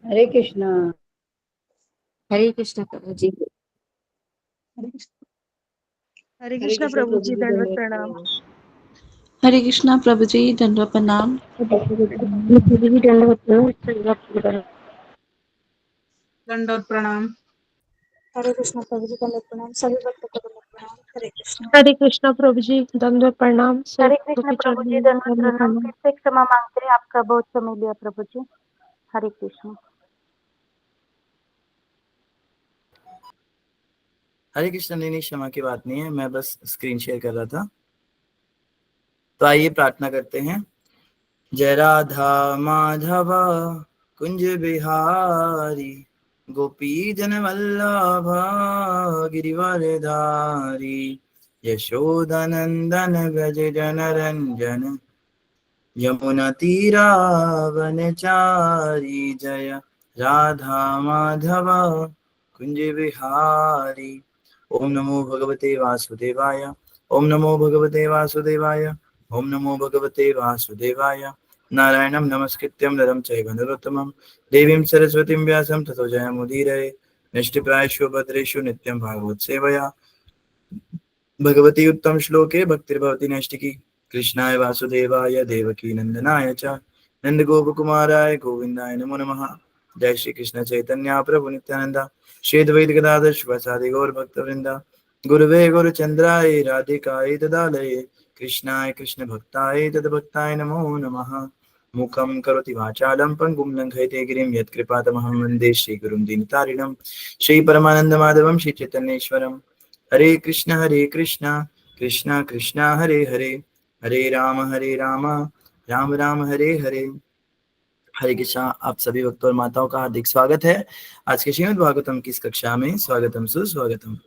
हरे कृष्णा। हरे कृष्ण प्रभु जी। हरे कृष्णा प्रभु जी, दंडवत प्रणाम। हरे कृष्णा प्रभु जी, दंडवत प्रणाम। दंडवत प्रणाम। हरे कृष्णा प्रभु जी, दंडवत प्रणाम। सभी भक्तों को दंडवत प्रणाम। हरे कृष्णा। हरे कृष्णा प्रभु जी, दंडवत प्रणाम। हरे कृष्णा प्रभु जी, दंडवत प्रणाम। फिर से क्षमा मांगते हैं, आपका बहुत समय लिया प्रभु जी। हरे कृष्णा। हरे कृष्ण। नहीं, क्षमा की बात नहीं है, मैं बस स्क्रीन शेयर कर रहा था। तो आइए प्रार्थना करते हैं। जय राधा माधव कुंज बिहारी, गोपी जन वल्लभ गिरिवरधारी, यशोदनंदन व्रज जन रंजन, यमुना तीरावनचारी। जय राधा माधव कुंज बिहारी। ओम नमो भगवते वासुदेवाय। ओम नमो भगवते वासुदेवाय। ओम नमो भगवते वासुदेवाय। नारायणं नमस्कृत्यं नरं चैव नरोत्तमं, देवीं सरस्वतीं व्यासं ततो जयमुदीरये। नष्टप्रायेषु भद्रेषु नित्यं भागवत सेवया भगवती उत्तम श्लोके भक्तिर्भवति नैष्टिकी। कृष्णाय वासुदेवाय देवकी नंदनाय च नंदगोपकुमाराय गोविंदाय नमो नमः। जय श्री कृष्ण चैतन्य प्रभु नित्यानंद, श्री अद्वैत गदाधर शिवासादि गौर भक्तवृंदा। गुरुवे गुरुचंद्राय राधिकाय तदालये, कृष्णाय कृष्ण भक्ताय तद्भक्ताय नमो नमः। मुखं करोति वाचालं पंगुं लंघयते गिरिं, यत्कृपातमहं वन्दे श्रीगुरुं दीनतारिणं। श्री परमानंदमाधवं श्री चैतन्येश्वरम्। हरे कृष्ण कृष्ण कृष्ण हरे हरे, हरे राम राम राम हरे हरे। हरे कृष्णा। आप सभी भक्तों और माताओं का हार्दिक स्वागत है आज के श्रीमद् भागवतम की इस कक्षा में। स्वागतम सुस्वागतम।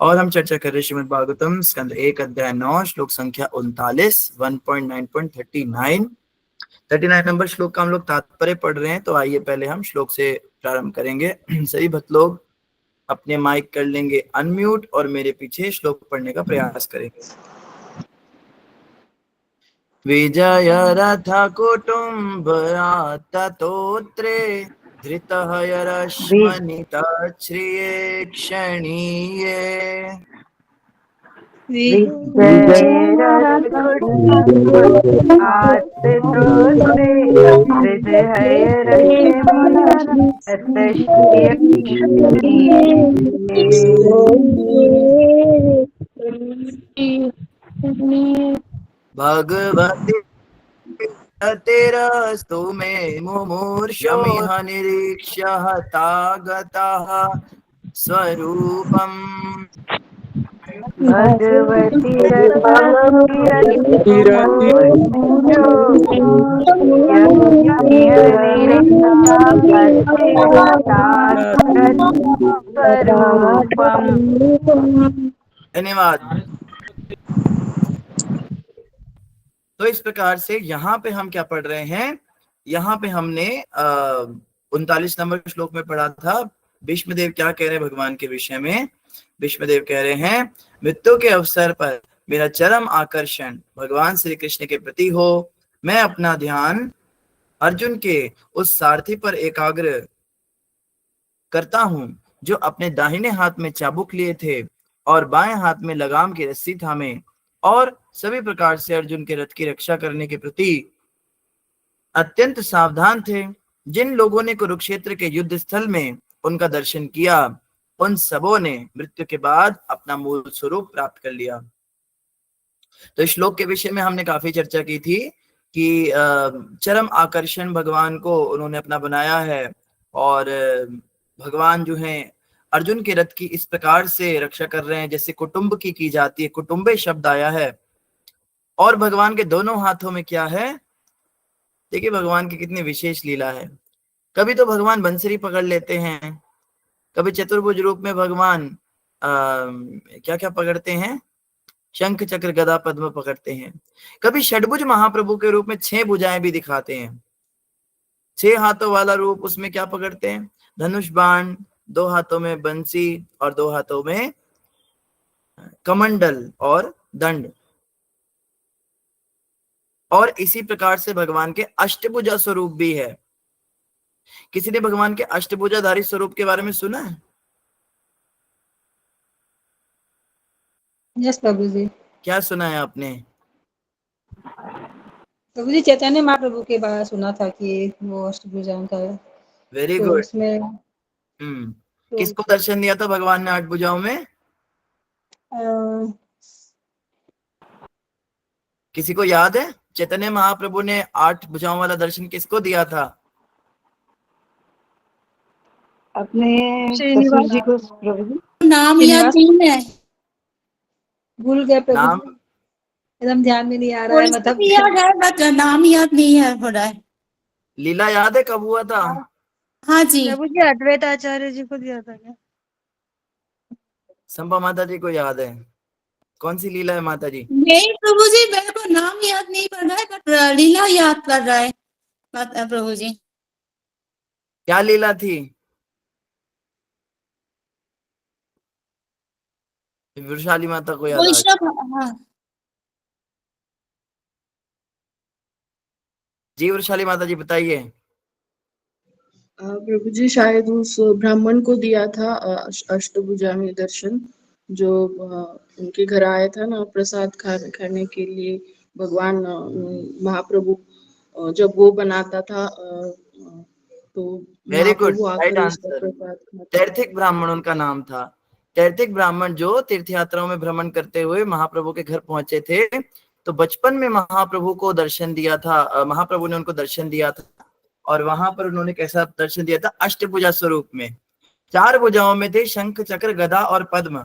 और हम चर्चा कर रहे श्रीमद् भागवतम स्कंद 1 अध्याय 9 श्लोक संख्या 39 1.9.39 नंबर श्लोक का हम लोग तात्पर्य पढ़ रहे हैं। तो आइए पहले हम श्लोक से प्रारंभ करेंगे। सभी भक्त लोग अपने माइक कर लेंगे अनम्यूट और मेरे पीछे श्लोक पढ़ने का प्रयास करेंगे। विजय रथ कुटुम्बरा ततोत्रे, धृतः रश्मनितच्छ्रिये क्षणीये। भगवती तेरस्तु मे मुमूर्षमिह निरीक्ष्य हतागतः स्वरूपम्। भगवती धन्यवाद। तो इस प्रकार से यहाँ पे हम क्या पढ़ रहे हैं, यहाँ पे हमने 39 नंबर श्लोक में पढ़ा था भीष्मदेव क्या कह रहे हैं भगवान के विषय में। भीष्मदेव कह रहे हैं मृत्यु के अवसर पर मेरा चरम आकर्षण भगवान श्री कृष्ण के प्रति हो, मैं अपना ध्यान अर्जुन के उस सारथी पर एकाग्र करता हूं जो अपने दाहिने हाथ में चाबुक लिए थे और बाएं हाथ में लगाम की रस्सी थामे, और सभी प्रकार से अर्जुन के रथ की रक्षा करने के प्रति अत्यंत सावधान थे। जिन लोगों ने कुरुक्षेत्र के युद्ध स्थल में उनका दर्शन किया, उन सबों ने मृत्यु के बाद अपना मूल स्वरूप प्राप्त कर लिया। तो इस श्लोक के विषय में हमने काफी चर्चा की थी कि चरम आकर्षण भगवान को उन्होंने अपना बनाया है, और भगवान जो हैं अर्जुन के रथ की इस प्रकार से रक्षा कर रहे हैं जैसे कुटुंब की जाती है। कुटुंबे शब्द आया है, और भगवान के दोनों हाथों में क्या है, देखिए भगवान की कितनी विशेष लीला है। कभी तो भगवान बंसरी पकड़ लेते हैं, कभी चतुर्भुज रूप में भगवान क्या क्या पकड़ते हैं, शंख चक्र गदा पद्म पकड़ते हैं। कभी षडभुज महाप्रभु के रूप में 6 भुजाएं भी दिखाते हैं। 6 हाथों वाला रूप, उसमें क्या पकड़ते हैं, धनुष बाण, 2 हाथों में बंसी और 2 हाथों में कमंडल और दंड। और इसी प्रकार से भगवान के अष्टभुजा स्वरूप भी है। किसी ने भगवान के अष्टभुजाधारी स्वरूप के बारे में सुना है? यस प्रभु जी। क्या सुना है आपने? प्रभु जी चैतन्य महाप्रभु के बारे में सुना था कि वो अष्टभुजाओं का है, वेरी तो गुड। उसमें तो किसको दर्शन दिया था भगवान ने 8 भुजाओं में? किसी को याद है? चैतन्य महाप्रभु ने 8 भुजाओं वाला दर्शन किसको दिया था? अपने श्रीनिवास ससुर जी को प्रभु जी। नाम याद नहीं है, भूल गए प्रभु नाम? जी, एकदम ध्यान में नहीं आ रहा है, कोई मतलब भी याद है बट नाम याद नहीं है हो रहा है। लीला याद है कब हुआ था? हाँ जी, प्रभु जी अद्वैत आचार्य जी को दिया था क्या? संपा माता जी को याद है? कौन सी लीला है माता जी? नहीं प्रभु जी मेरे को नाम याद नहीं पड़ रहा है बट लीला याद कर रहा है प्रभु जी। क्या लीला थी? वृषाली माता को याद आ गया। वैष्णव, हाँ जी वृषाली माता जी बताइए। प्रभु जी शायद उस ब्राह्मण को दिया था अष्टभुजामी दर्शन, जो उनके घर आया था ना प्रसाद खाने के लिए। भगवान महाप्रभु जब वो बनाता था तो वेरी गुड, महाप्रभु राइट आकर उसका आंसर। प्रसाद खाते। तैर्थिक ब्राह्मण उनका नाम था। तैर्थिक ब्राह्मण जो तीर्थ यात्राओं में भ्रमण करते हुए महाप्रभु के घर पहुंचे थे, तो बचपन में महाप्रभु को दर्शन दिया था, महाप्रभु ने उनको दर्शन दिया था। और वहां पर उन्होंने कैसा दर्शन दिया था? अष्टभुजा स्वरूप में। 4 भुजाओं में थे शंख चक्र गदा और पद्म,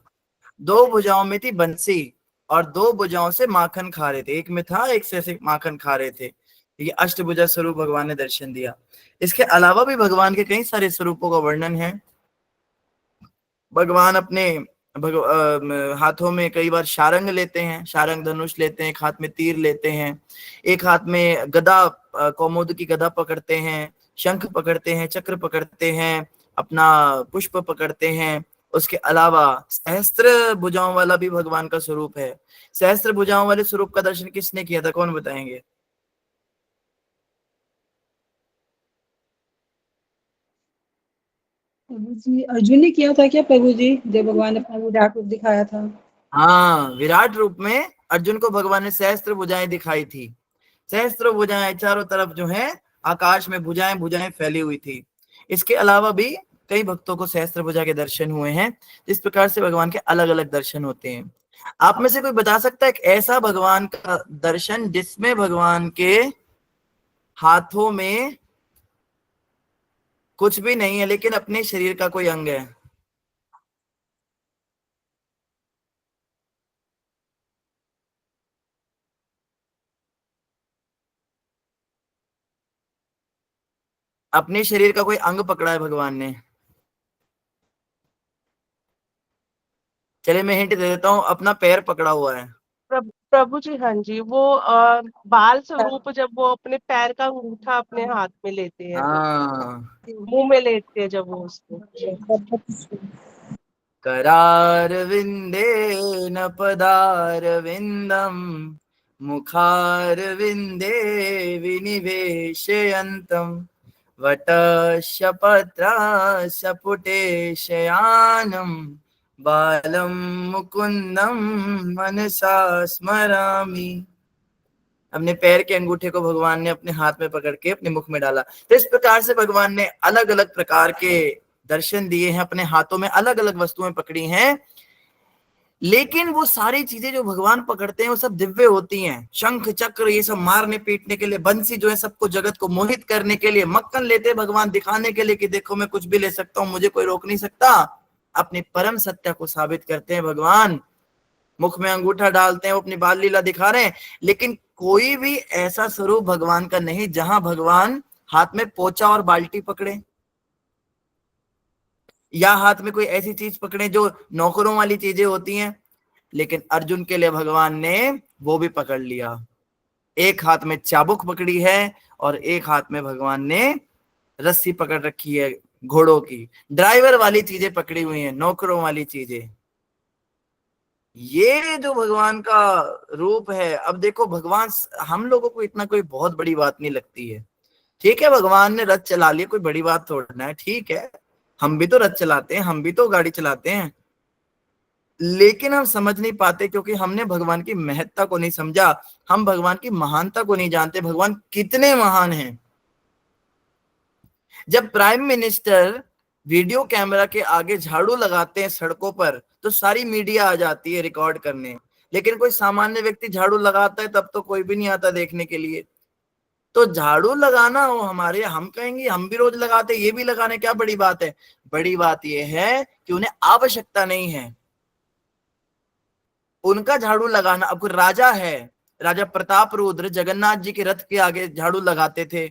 2 भुजाओं में थी बंसी, और 2 भुजाओं से माखन खा रहे थे। एक में था, एक से ऐसे माखन खा रहे थे। ये अष्टभुजा स्वरूप भगवान ने दर्शन दिया। इसके अलावा भी भगवान के कई सारे स्वरूपों का वर्णन है। भगवान अपने हाथों में कई बार शारंग लेते हैं, शारंग धनुष लेते हैं, एक हाथ में तीर लेते हैं, एक हाथ में गदा, कौमुद की गदा पकड़ते हैं, शंख पकड़ते हैं, चक्र पकड़ते हैं, अपना पुष्प पकड़ते हैं। उसके अलावा सहस्त्र भुजाओं वाला भी भगवान का स्वरूप है। सहस्त्र भुजाओं वाले स्वरूप का दर्शन किसने किया था? कौन बताएंगे? प्रभु जी अर्जुन ने किया था क्या प्रभु जी, जब भगवान ने अपना विराट रूप दिखाया था? हाँ, विराट रूप में अर्जुन को भगवान ने सहस्त्र भुजाएं दिखाई थी। सहस्त्र भुजाएं, चारों तरफ जो है आकाश में भुजाएं भुजाएं फैली हुई थी। इसके अलावा भी कई भक्तों को सहस्त्र भुजा के दर्शन हुए हैं। इस प्रकार से भगवान के अलग अलग दर्शन होते हैं। आप में से कोई बता सकता है एक ऐसा भगवान का दर्शन जिसमें भगवान के हाथों में कुछ भी नहीं है लेकिन अपने शरीर का कोई अंग है? अपने शरीर का कोई अंग पकड़ा है भगवान ने? चलिए मैं हिंट दे देता हूं, अपना पैर पकड़ा हुआ है। प्रभु जी हाँ जी, वो बाल स्वरूप जब वो अपने पैर का अंगूठा अपने हाथ में लेते हैं, हाँ, मुंह में लेते हैं जब वो उसको। करार विंदे न पदार विंदम, मुखार विंदे विनिवेशयन्तम, वटशपत्रा सपुटे शयानम, बालम मुकुंदम मनसा स्मरामि। अपने पैर के अंगूठे को भगवान ने अपने हाथ में पकड़ के अपने मुख में डाला। तो इस प्रकार से भगवान ने अलग अलग प्रकार के दर्शन दिए हैं। अपने हाथों में अलग अलग वस्तुएं पकड़ी हैं, लेकिन वो सारी चीजें जो भगवान पकड़ते हैं वो सब दिव्य होती हैं। शंख चक्र ये सब मारने पीटने के लिए, बंसी जो है सबको जगत को मोहित करने के लिए, मक्खन लेते भगवान दिखाने के लिए कि देखो मैं कुछ भी ले सकता हूं, मुझे कोई रोक नहीं सकता। अपनी परम सत्ता को साबित करते हैं भगवान। मुख में अंगूठा डालते हैं, वो अपनी बाल लीला दिखा रहे हैं। लेकिन कोई भी ऐसा स्वरूप भगवान का नहीं जहां भगवान हाथ में पोचा और बाल्टी पकड़े, या हाथ में कोई ऐसी चीज पकड़े जो नौकरों वाली चीजें होती हैं। लेकिन अर्जुन के लिए भगवान ने वो भी पकड़ लिया। एक हाथ में चाबुक पकड़ी है और एक हाथ में भगवान ने रस्सी पकड़ रखी है, घोड़ों की ड्राइवर वाली चीजें पकड़ी हुई हैं, नौकरों वाली चीजें। ये जो भगवान का रूप है। अब देखो भगवान, हम लोगों को इतना कोई बहुत बड़ी बात नहीं लगती है, ठीक है, भगवान ने रथ चला लिया, कोई बड़ी बात थोड़ा है, ठीक है, हम भी तो रथ चलाते हैं, हम भी तो गाड़ी चलाते हैं, लेकिन हम समझ नहीं पाते क्योंकि हमने भगवान की महत्ता को नहीं समझा, हम भगवान की महानता को नहीं जानते, भगवान कितने महान हैं। जब प्राइम मिनिस्टर वीडियो कैमरा के आगे झाड़ू लगाते हैं सड़कों पर तो सारी मीडिया आ जाती है रिकॉर्ड करने, लेकिन कोई सामान्य व्यक्ति झाड़ू लगाता है तब तो कोई भी नहीं आता देखने के लिए। तो झाड़ू लगाना वो हमारे, हम कहेंगे हम भी रोज लगाते, ये भी लगाने क्या बड़ी बात है? बड़ी बात ये है कि उन्हें आवश्यकता नहीं है उनका झाड़ू लगाना। अब कोई राजा है, राजा प्रताप रुद्र जगन्नाथ जी के रथ के आगे झाड़ू लगाते थे,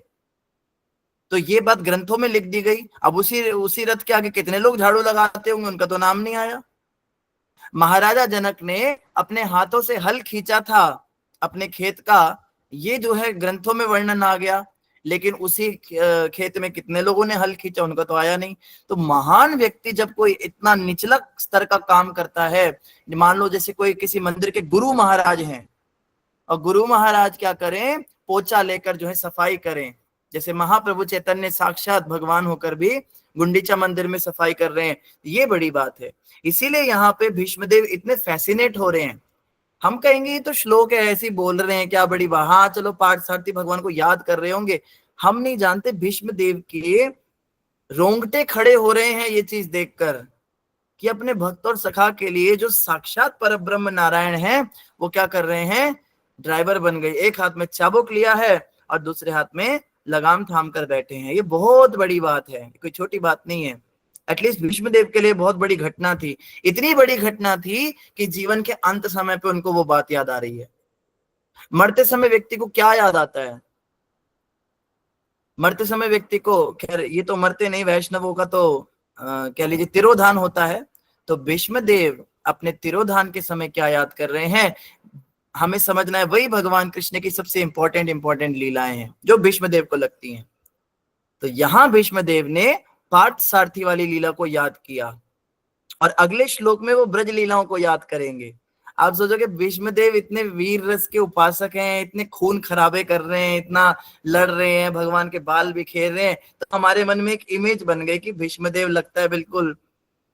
तो ये बात ग्रंथों में लिख दी गई। अब उसी रथ के आगे कितने लोग झाड़ू लगाते होंगे, उनका तो नाम नहीं आया। महाराजा जनक ने अपने हाथों से हल खींचा था अपने खेत का, ये जो है ग्रंथों में वर्णन आ गया, लेकिन उसी खेत में कितने लोगों ने हल खींचा, उनका तो आया नहीं। तो महान व्यक्ति जब कोई इतना निचला स्तर का काम करता है, मान लो जैसे कोई किसी मंदिर के गुरु महाराज हैं, और गुरु महाराज क्या करें, पोछा लेकर जो है सफाई करें, जैसे महाप्रभु चैतन्य साक्षात भगवान होकर भी गुंडीचा मंदिर में सफाई कर रहे हैं, ये बड़ी बात है। इसीलिए यहाँ पे भीष्मदेव इतने फैसिनेट हो रहे हैं। हम कहेंगे ये तो श्लोक है, ऐसे ही बोल रहे हैं, क्या बड़ी बात, हाँ चलो पार्थसारथी भगवान को याद कर रहे होंगे, हम नहीं जानते भीष्मदेव के रोंगटे खड़े हो रहे हैं ये चीज देखकर कि अपने भक्त और सखा के लिए जो साक्षात परब्रह्म नारायण हैं वो क्या कर रहे हैं, ड्राइवर बन गए, एक हाथ में चाबुक लिया है और दूसरे हाथ में लगाम थाम कर बैठे हैं। ये बहुत बड़ी बात है, कोई छोटी बात नहीं है। एटलीस्ट भीष्मदेव के लिए बहुत बड़ी घटना थी, इतनी बड़ी घटना थी कि जीवन के अंत समय पे उनको वो बात याद आ रही है। मरते समय व्यक्ति को क्या याद आता है? मरते समय व्यक्ति को, खैर ये तो मरते नहीं, वैष्णवों का तो कह लीजिए तिरोधान होता है, तो भीष्मदेव अपने तिरोधान के समय क्या याद कर रहे हैं, हमें समझना है। वही भगवान कृष्ण की सबसे इंपॉर्टेंट लीलाएं हैं जो भीष्मदेव को लगती हैं। तो यहां भीष्मदेव ने पार्थसारथी वाली लीला को याद किया और अगले श्लोक में वो ब्रज लीलाओं को याद करेंगे। आप सोचोगे भीष्मदेव इतने वीर रस के उपासक हैं, इतने खून खराबे कर रहे हैं, इतना लड़ रहे हैं, भगवान के बाल बिखेर रहे हैं, तो हमारे मन में एक इमेज बन गई कि भीष्मदेव लगता है बिल्कुल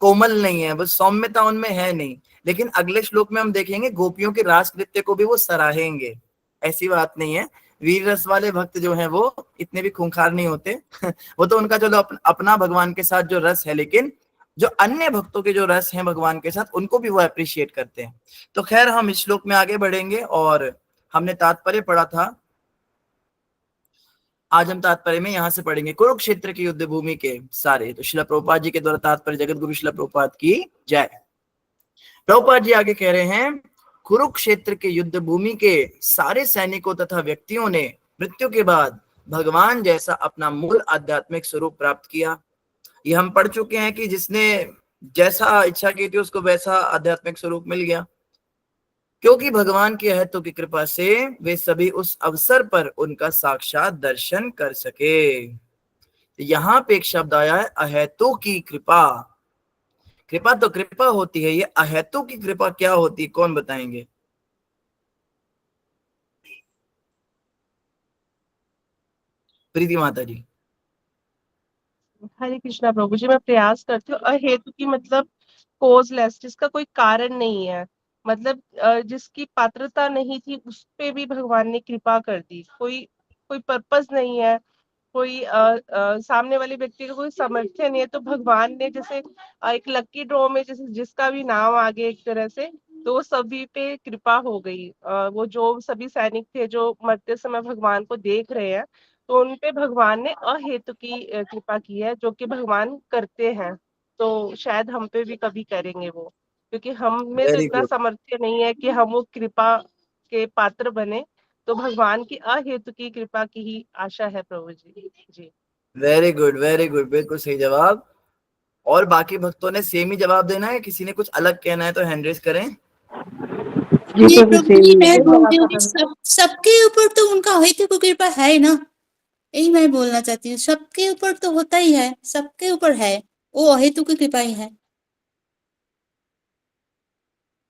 कोमल नहीं है, बस सौम्यता उनमें है नहीं। लेकिन अगले श्लोक में हम देखेंगे गोपियों के रास नृत्य को भी वो सराहेंगे, ऐसी बात नहीं है। वीर रस वाले भक्त जो हैं वो इतने भी खूंखार नहीं होते वो तो उनका चलो अपना भगवान के साथ जो रस है, लेकिन जो अन्य भक्तों के जो रस हैं भगवान के साथ उनको भी वो अप्रिशिएट करते हैं। तो खैर हम इस श्लोक में आगे बढ़ेंगे और हमने तात्पर्य पढ़ा था, आज हम तात्पर्य में यहां से पढ़ेंगे कुरुक्षेत्र की युद्ध भूमि के सारे। तो श्रील प्रभुपाद जी के द्वारा तात्पर्य जगत गुरु श्रील प्रभुपाद की जय। प्रभुपाद जी आगे कह रहे हैं, कुरुक्षेत्र के युद्ध भूमि के सारे सैनिकों तथा व्यक्तियों ने मृत्यु के बाद भगवान जैसा अपना मूल आध्यात्मिक स्वरूप प्राप्त किया। ये हम पढ़ चुके हैं कि जिसने जैसा इच्छा की थी उसको वैसा आध्यात्मिक स्वरूप मिल गया, क्योंकि भगवान की अहेतु की कृपा से वे सभी उस अवसर पर उनका साक्षात दर्शन कर सके। यहाँ पे एक शब्द आया है अहेतु की कृपा। कृपा तो कृपा होती है, ये अहेतु की कृपा क्या होती है, कौन बताएंगे? प्रीति माता जी। हरे कृष्णा प्रभु जी, मैं प्रयास करती हूँ। अहेतु की मतलब कोजलेस, जिसका कोई कारण नहीं है, मतलब जिसकी पात्रता नहीं थी उस पे भी भगवान ने कृपा कर दी। कोई पर्पस नहीं है, कोई सामने वाले व्यक्ति का कोई सामर्थ्य नहीं है, तो भगवान ने जैसे एक लकी ड्रॉ में जैसे जिसका भी नाम आ गया एक तरह से, तो सभी पे कृपा हो गई। वो जो सभी सैनिक थे जो मरते समय भगवान को देख रहे हैं, तो उन पे भगवान ने अहेतु की कृपा की है, जो कि भगवान करते हैं। तो शायद हम पे भी कभी करेंगे वो, क्योंकि हम में तो वेरी इतना गुड, सामर्थ्य नहीं है कि हम वो कृपा के पात्र बने। तो भगवान की अहेतु की कृपा की ही आशा है प्रभु जी। जी वेरी गुड, वेरी गुड, बिल्कुल सही जवाब। और बाकी भक्तों ने सेम ही जवाब देना है, किसी ने कुछ अलग कहना है तो हैंड रेज करें। जी प्रभु जी, मैं बोलती हूँ कि सबके ऊपर तो उनका अहेतु की कृपा है ना, यही मैं बोलना चाहती हूँ। सबके ऊपर तो होता ही है, सबके ऊपर है, वो अहेतु की कृपा ही है।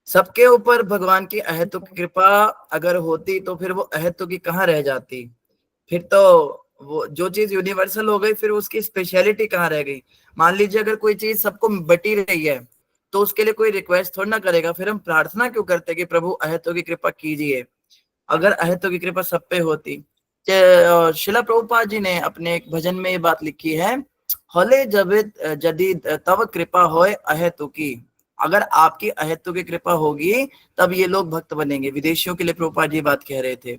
सबके ऊपर भगवान की अहेतु की कृपा अगर होती तो फिर वो अहेतु की कहाँ रह जाती, फिर तो वो जो चीज यूनिवर्सल हो गई फिर उसकी स्पेशलिटी कहाँ रह गई। मान लीजिए अगर कोई चीज सबको बटी रही है तो उसके लिए कोई रिक्वेस्ट थोड़ा ना करेगा, फिर हम प्रार्थना क्यों करते कि प्रभु अहतों की कृपा कीजिए। अगर अहतों की कृपा सब पे होती। शिला प्रभुपाद जी ने अपने एक भजन में ये बात लिखी है, हले जब यदि तब कृपा होए अहतों की, अगर आपकी अहतों की कृपा होगी तब ये लोग भक्त बनेंगे। विदेशियों के लिए प्रभुपाद जी बात कह रहे थे।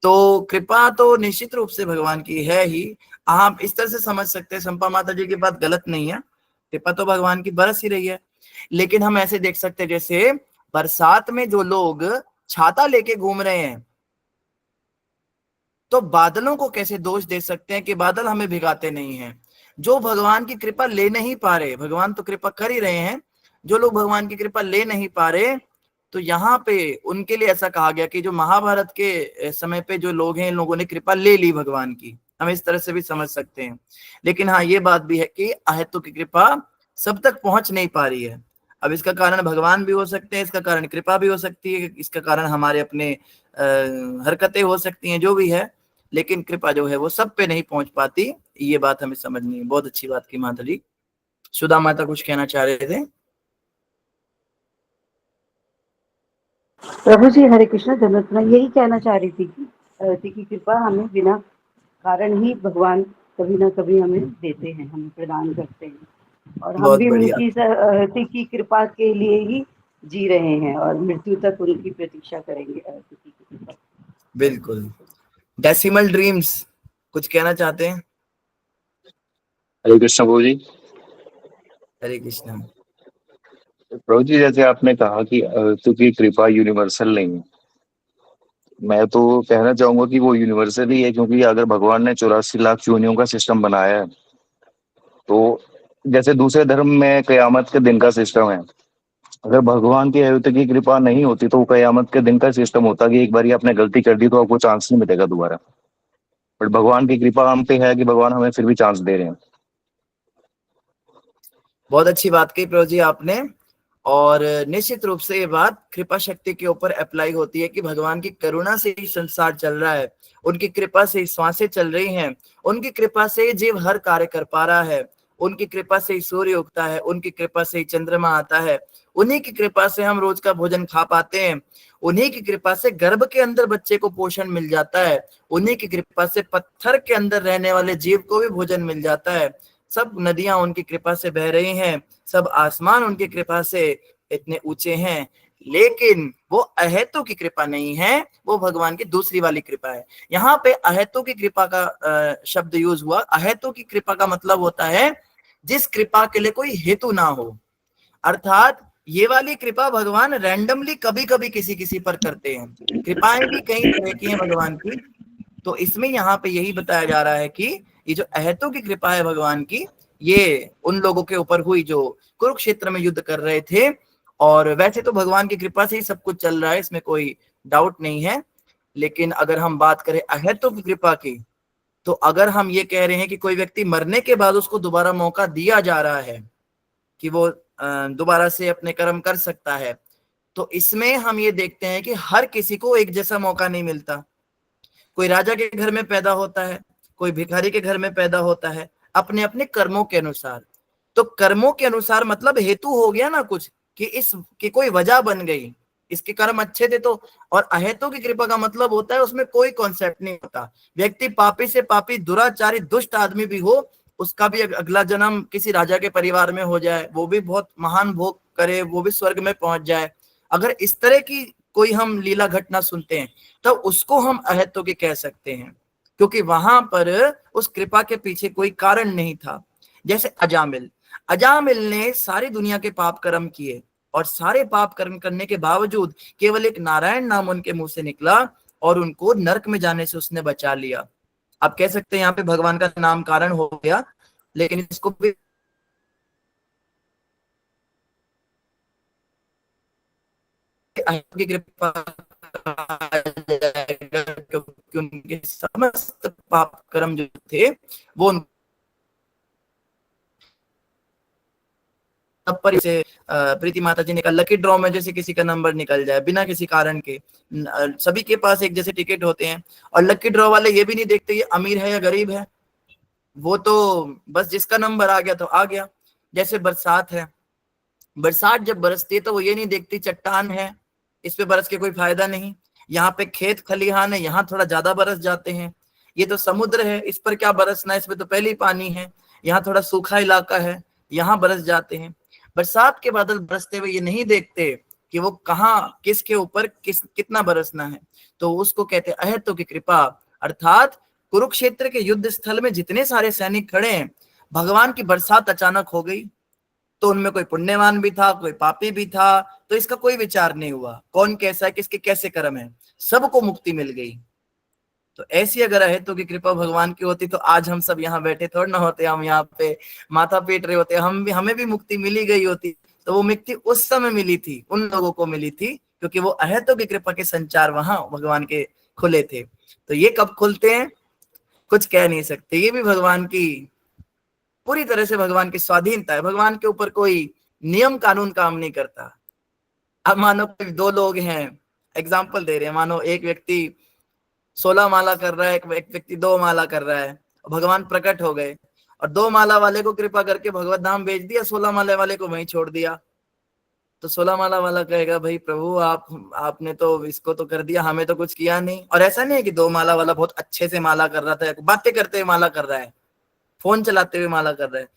तो कृपा तो निश्चित रूप से भगवान की है ही। आप इस तरह से समझ सकते हैं, संपा माता जी की बात गलत नहीं है, कृपा तो भगवान की बरस ही रही है। लेकिन हम ऐसे देख सकते हैं जैसे बरसात में जो लोग छाता लेके घूम रहे हैं, तो बादलों को कैसे दोष दे सकते हैं कि बादल हमें भिगाते नहीं हैं। जो भगवान की कृपा ले नहीं पा रहे, भगवान तो कृपा कर ही रहे हैं, जो लोग भगवान की कृपा ले नहीं पा रहे, तो यहाँ पे उनके लिए ऐसा कहा गया कि जो महाभारत के समय पे जो लोग हैं, इन लोगों ने कृपा ले ली भगवान की। हम इस तरह से भी समझ सकते हैं। लेकिन हाँ, ये बात भी है कि अहतों की कृपा सब तक पहुंच नहीं पा रही है। अब इसका कारण भगवान भी हो सकते हैं, इसका कारण कृपा भी हो सकती है, इसका कारण हमारे अपने हरकतें हो सकती हैं, जो भी है। लेकिन कृपा जो है वो सब पे नहीं पहुंच पाती, ये बात हमें समझनी है। बहुत अच्छी बात की माता जी। सुधा माता कुछ कहना चाह रहे थे। प्रभु जी हरे कृष्ण। धन्यवाद। मैं यही कहना चाह रही थी कि अति की कृपा हमें बिना कारण ही भगवान कभी ना कभी हमें देते हैं, हमें प्रदान करते हैं, और हम बहुत भी बढ़िया। उनकी अति की कृपा के लिए ही जी रहे हैं और मृत्यु तक उनकी प्रतीक्षा करेंगे अति की कृपा। बिल्कुल। डेसिमल ड्रीम्स कुछ कहना चाहते हैं। हरे कृष्ण प्रभु जी। हरे कृष्ण। प्रभु जी, जैसे आपने कहा कि क्योंकि कृपा यूनिवर्सल नहीं है, मैं तो कहना चाहूंगा कि वो यूनिवर्सल ही है, क्योंकि अगर भगवान ने 84 लाख योनियों का सिस्टम बनाया है, तो जैसे दूसरे धर्म में कयामत के दिन का सिस्टम है, अगर भगवान की अहित की कृपा नहीं होती तो वो कयामत के दिन का सिस्टम होता कि एक बार आपने गलती कर दी तो आपको चांस नहीं मिलेगा दोबारा। बट भगवान की कृपा हम पे है कि भगवान हमें फिर भी चांस दे रहे हैं। बहुत अच्छी बात कही प्रभु जी आपने। और निश्चित रूप से ये बात कृपा शक्ति के ऊपर अप्लाई होती है कि भगवान की करुणा से ही संसार चल रहा है, उनकी कृपा से ही श्वासें चल रही हैं, उनकी कृपा से जीव हर कार्य कर पा रहा है, उनकी कृपा से ही सूर्य उगता है, उनकी कृपा से ही चंद्रमा आता है, उन्हीं की कृपा से हम रोज का भोजन खा पाते हैं, उन्हीं की कृपा से गर्भ के अंदर बच्चे को पोषण मिल जाता है, उन्हीं की कृपा से पत्थर के अंदर रहने वाले जीव को भी भोजन मिल जाता है। सब नदियां उनकी कृपा से बह रही हैं, सब आसमान उनकी कृपा से इतने ऊंचे हैं। लेकिन वो अहेतु की कृपा नहीं है, वो भगवान की दूसरी वाली कृपा है। यहाँ पे अहेतु की कृपा का शब्द यूज हुआ। अहेतु की कृपा का मतलब होता है जिस कृपा के लिए कोई हेतु ना हो, अर्थात ये वाली कृपा भगवान रैंडमली कभी कभी किसी किसी पर करते हैं। कृपाएं भी कई तरह की हैं भगवान की। तो इसमें यहाँ पे यही बताया जा रहा है कि ये जो अहेतु की कृपा है भगवान की, ये उन लोगों के ऊपर हुई जो कुरुक्षेत्र में युद्ध कर रहे थे। और वैसे तो भगवान की कृपा से ही सब कुछ चल रहा है, इसमें कोई डाउट नहीं है। लेकिन अगर हम बात करें अहेतु की कृपा की, तो अगर हम ये कह रहे हैं कि कोई व्यक्ति मरने के बाद उसको दोबारा मौका दिया जा रहा है कि वो दोबारा से अपने कर्म कर सकता है, तो इसमें हम ये देखते हैं कि हर किसी को एक जैसा मौका नहीं मिलता। कोई राजा के घर में पैदा होता है, कोई भिखारी के घर में पैदा होता है, अपने अपने कर्मों के अनुसार। तो कर्मों के अनुसार मतलब हेतु हो गया ना कुछ, कि इस की कोई वजह बन गई, इसके कर्म अच्छे थे तो। और अहेतु की कृपा का मतलब होता है उसमें कोई कॉन्सेप्ट नहीं होता। व्यक्ति पापी से पापी दुराचारी दुष्ट आदमी भी हो, उसका भी अगला जन्म किसी राजा के परिवार में हो जाए, वो भी बहुत महान भोग करे, वो भी स्वर्ग में पहुंच जाए, अगर इस तरह की कोई हम लीला घटना सुनते हैं, तो उसको हम अहेतु के कह सकते हैं, क्योंकि वहां पर उस कृपा के पीछे कोई कारण नहीं था। जैसे अजामिल ने सारी दुनिया के पाप कर्म किए, और सारे पाप कर्म करने के बावजूद केवल एक नारायण नाम उनके मुंह से निकला और उनको नरक में जाने से उसने बचा लिया। आप कह सकते हैं यहाँ पे भगवान का नाम कारण हो गया, लेकिन इसको भी की कृपा क्योंकि उनके समस्त पाप कर्म जो थे वो तब पर इसे प्रीति माता जी ने कहा लकी ड्रॉ में जैसे किसी का नंबर निकल जाए बिना किसी कारण के, सभी के पास एक जैसे टिकट होते हैं, और लकी ड्रॉ वाले ये भी नहीं देखते ये अमीर है या गरीब है, वो तो बस जिसका नंबर आ गया तो आ गया। जैसे बरसात है, बरसात जब बरसती है तो वो ये नहीं देखती चट्टान है इस पे बरस के कोई फायदा नहीं, यहाँ पे खेत खलिहान है यहाँ थोड़ा ज्यादा बरस जाते हैं, ये तो समुद्र है इस पर क्या बरसना, इसमें तो पहले ही पानी है, यहाँ थोड़ा सूखा इलाका है यहाँ बरस जाते हैं। बरसात के बादल बरसते हुए ये नहीं देखते कि वो कहाँ किसके ऊपर कितना बरसना है, तो उसको कहते हैं अहेतु की कृपा। अर्थात कुरुक्षेत्र के युद्ध स्थल में जितने सारे सैनिक खड़े हैं, भगवान की बरसात अचानक हो गई, तो उनमें कोई पुण्यवान भी था कोई पापी भी था, तो इसका कोई विचार नहीं हुआ कौन कैसा है किसके कैसे कर्म है, सबको मुक्ति मिल गई। तो ऐसी अगर अहेतु की कृपा भगवान की होती तो आज हम सब यहाँ बैठे थोड़ा ना होते, हम यहाँ पे माथा पीट रहे होते, हमें भी मुक्ति मिली गई होती। तो वो मुक्ति उस समय मिली थी, उन लोगों को मिली थी क्योंकि वो अहेतु की कृपा के संचार वहां भगवान के खुले थे। तो ये कब खुलते हैं कुछ कह नहीं सकते, ये भी भगवान की पूरी तरह से भगवान की स्वाधीनता है, भगवान के ऊपर कोई नियम कानून काम नहीं करता। अब मानो दो लोग हैं, एग्जाम्पल दे रहे हैं, मानो एक व्यक्ति 16 माला कर रहा है, एक व्यक्ति 2 माला कर रहा है, भगवान प्रकट हो गए और 2 माला वाले को कृपा करके भगवत धाम भेज दिया, 16 माला वाले को वहीं छोड़ दिया। तो 16 माला वाला कहेगा भाई प्रभु आपने तो इसको तो कर दिया, हमें तो कुछ किया नहीं। और ऐसा नहीं है कि 2 माला वाला बहुत अच्छे से माला कर रहा था, बातें करते हुए माला कर रहा है, फोन चलाते हुए माला कर रहा है,